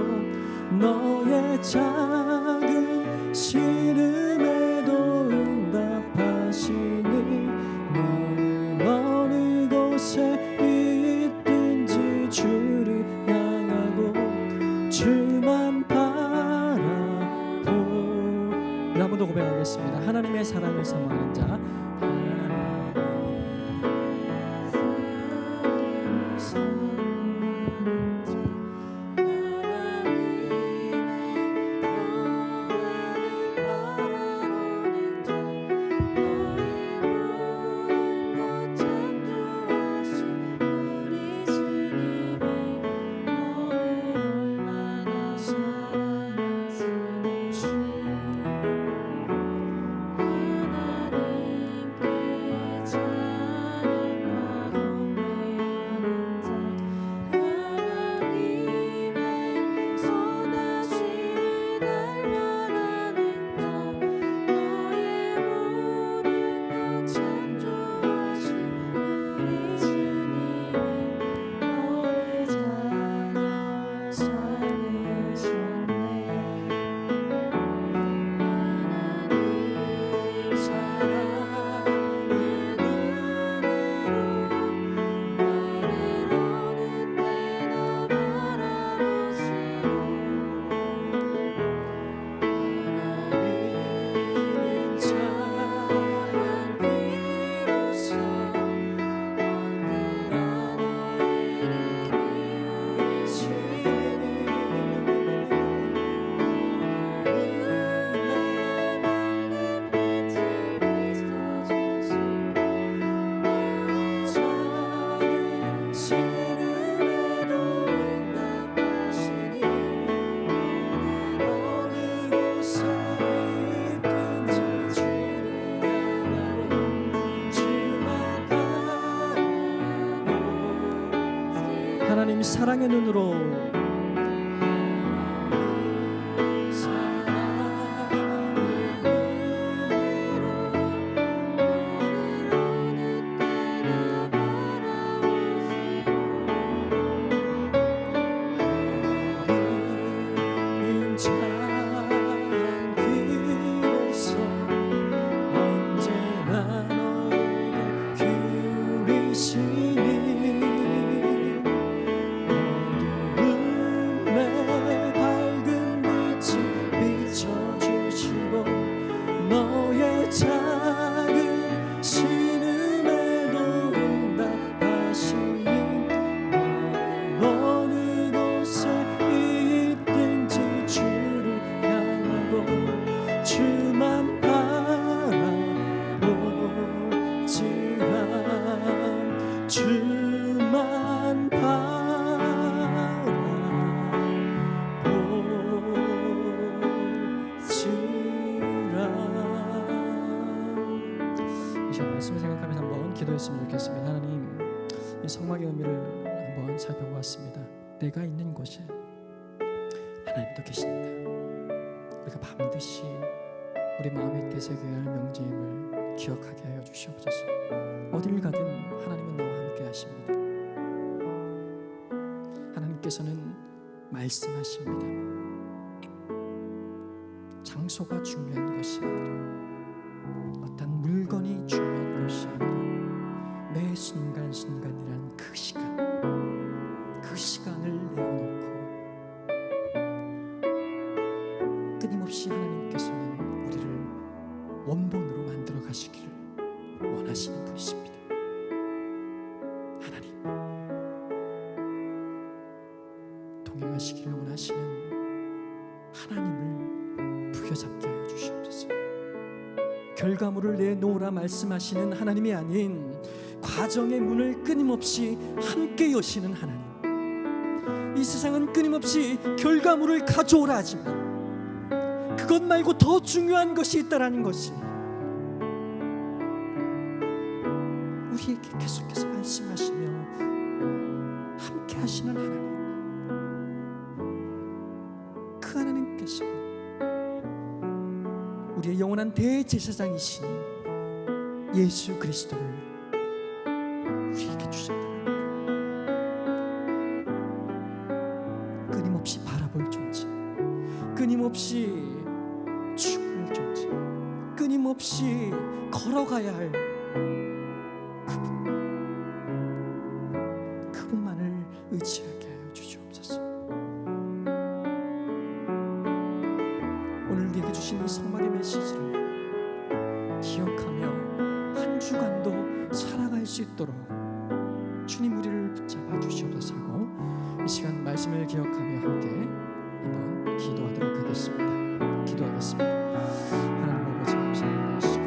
너의 작은 시름에도 응답하시니 너는 어느 곳에 있든지 주를 향하고 주만 바라보. 우리 한 번 더 고백하겠습니다. 하나님의 사랑을 사모하는 자, 사랑의 눈으로 기도했으면 좋겠습니다. 하나님, 이 성막의 의미를 한번 살펴보았습니다. 내가 있는 곳에 하나님도 계신다. 우리가 반드시 우리 마음에 되새겨야 할 명제임을 기억하게 하여 주시옵소서. 어딜 가든 하나님은 나와 함께 하십니다. 하나님께서는 말씀하십니다. 장소가 중요한 것이 아니라 어떤 물건이 중요한 것이 아니라 매 순간순간이란 그 시간을 내어놓고 끊임없이 하나님께서는 우리를 원본으로 만들어 가시기를 원하시는 분이십니다. 하나님, 동행하시기를 원하시는 하나님을 부여잡게 하여 주시옵소서. 결과물을 내놓으라 말씀하시는 하나님이 아닌 과정의 문을 끊임없이 함께 여시는 하나님. 이 세상은 끊임없이 결과물을 가져오라 하지만 그것 말고 더 중요한 것이 있다라는 것이 우리에게 계속해서 말씀하시며 함께 하시는 하나님. 그 하나님께서 우리의 영원한 대제사장이신 예수 그리스도를 우리에게 주셨다. 끊임없이 바라볼 존재, 끊임없이 죽을 존재, 끊임없이 걸어가야 할 그분만을 의지하게 하여 주시옵소서. 오늘 우리에게 주신 이 성막의 메시지를 기억하며 한 주간도 살아갈 수 있도록 주님 우리를 붙잡아 주시옵소서 하고 이 시간 말씀을 기억하며 함께 한번 기도하도록 하겠습니다. 기도하겠습니다. 하나님 아버지, 감사합니다. 이 시간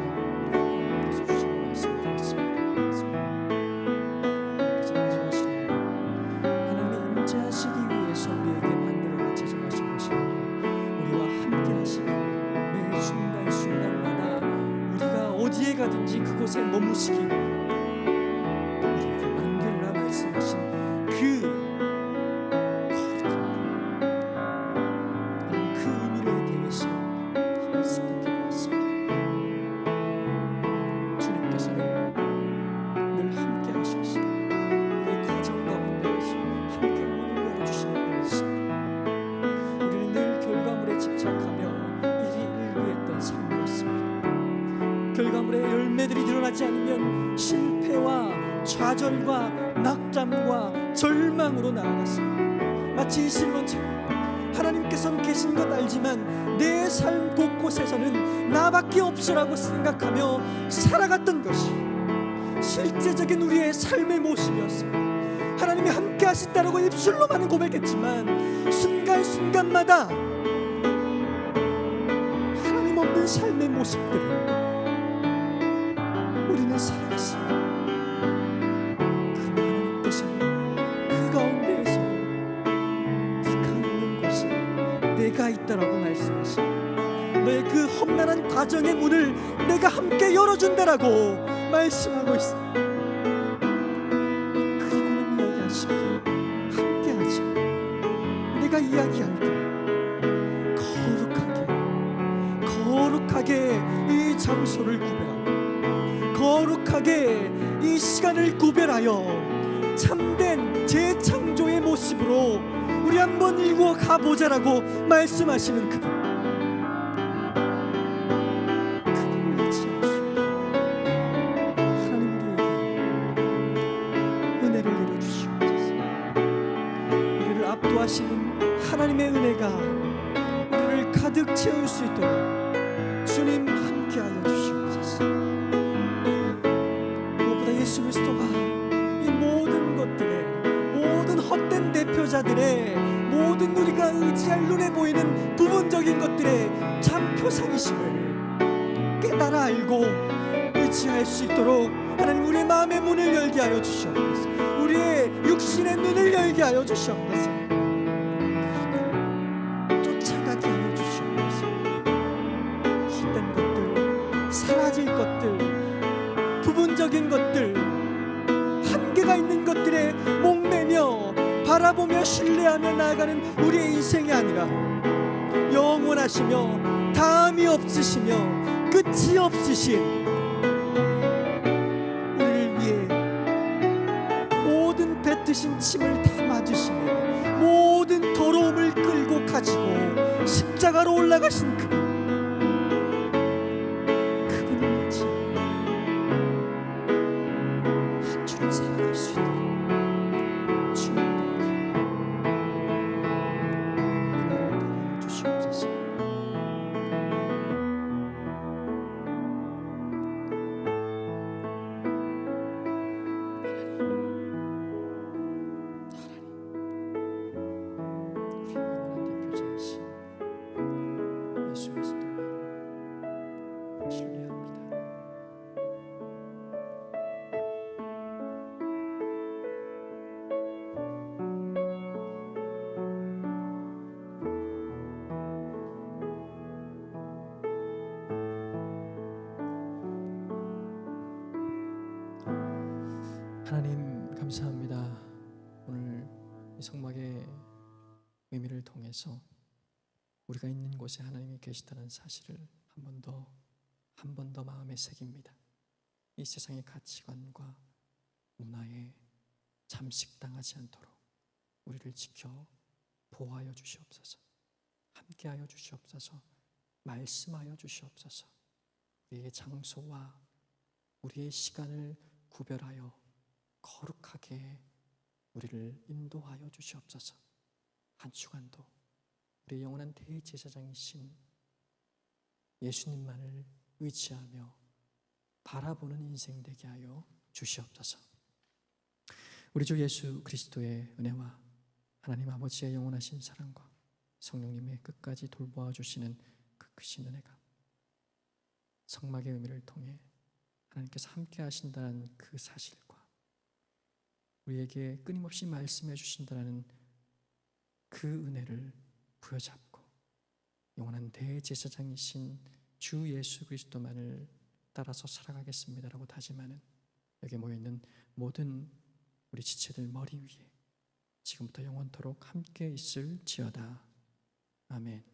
우리에게 주신 말씀 드렸습니다. 인자하시는 하나님의 인자하시기 위해서 우리에게 만들어 제정하신 것이 아니라 우리와 함께 하시기 위해 매 순간순간마다 우리가 어디에 가든지 그곳에 머무시기 위해 우리에게 만들라 말씀하신 그 의미에 대해서 한번 생각해보았습니다. 주님께서는 늘 함께 하셔서 우리의 과정 가운데에서 함께 문을 열어주시는 분이십니다. 우리는 늘 결과물에 집착하며 일희일비했던 삶이었습니다. 결과물의 열매들이 드러나지 않으면 실패와 좌절과 낙담과 절망으로 나아갔습니다. 마치 이 실론처럼 하나님께서는 계신 것 알지만 내 삶 곳곳에서는 나밖에 없으라고 생각하며 살아갔던 것이 실제적인 우리의 삶의 모습이었습니다. 하나님이 함께 하신다라고 입술로만은 고백했지만 순간순간마다 하나님 없는 삶의 모습들을 우리는 살아갔습니다. 그러나 하나님께서는 그 가운데에서 네가 있는 곳에 내가 있다라고 말씀하십니다. 너의 그 험난한 과정의 문을 내가 함께 열어준다라고 말씀하고 있습니다. 그리고는 이야기하십니다. 함께하자. 우리가 이야기할 때 거룩하게 이 장소를 구별하고 거룩하게 이 시간을 구별하여 참된 재창조의 모습으로 우리 한번 일구어 가보자라고 말씀하시는 그분을 의지하시고 하나님 우리에게 은혜를 내려주시옵소서. 우리를 압도하시는 하나님의 은혜가 우리를 가득 채울 수 있도록 주님 함께하여 주시옵소서. 무엇보다 예수 그리스도가 이 모든 것들의 모든 헛된 대표자들의 모든 우리가 의지할 눈에 보이는 부분적인 것들의 참 표상이심을 깨달아 알고 의지할 수 있도록 하나님 우리의 마음의 문을 열게 하여 주시옵소서. 우리의 육신의 눈을 열게 하여 주시옵소서. 쫓아가게 하여 주시옵소서. 헛된 것들, 사라질 것들, 부분적인 것들, 한계가 있는 것들에 목매며 바라보며 신뢰하며 나아가는 우리의 인생이 아니라 영원하시며 다음이 없으시며 끝이 없으신 우리를 위해 모든 뱉으신 침을 담아주시며 모든 더러움을 끌고 가지고 십자가로 올라가신 그분을 의지하며 한 주를 살아갈 수 있도록 주님에게 은혜를 더하여 주시옵소서. 우리 영원한 대표자이신 예수 그리스도만 신뢰합니다. 하나님 감사합니다. 오늘 이 성막의 의미를 통해서 우리가 있는 곳에 하나님이 계시다는 사실을 한 번 더 마음에 새깁니다. 이 세상의 가치관과 문화에 잠식당하지 않도록 우리를 지켜 보호하여 주시옵소서. 함께하여 주시옵소서. 말씀하여 주시옵소서. 우리의 장소와 우리의 시간을 구별하여 거룩하게 우리를 인도하여 주시옵소서. 한 주간도 우리의 영원한 대제사장이신 예수님만을 의지하며 바라보는 인생 되게 하여 주시옵소서. 우리 주 예수 그리스도의 은혜와 하나님 아버지의 영원하신 사랑과 성령님의 끝까지 돌보아 주시는 그 크신 은혜가 성막의 의미를 통해 하나님께서 함께 하신다는 그 사실과 우리에게 끊임없이 말씀해 주신다는 그 은혜를 부여잡고 영원한 대제사장이신 주 예수 그리스도만을 따라서 살아가겠습니다라고 다짐하는 여기 모여있는 모든 우리 지체들 머리 위에 지금부터 영원토록 함께 있을지어다. 아멘.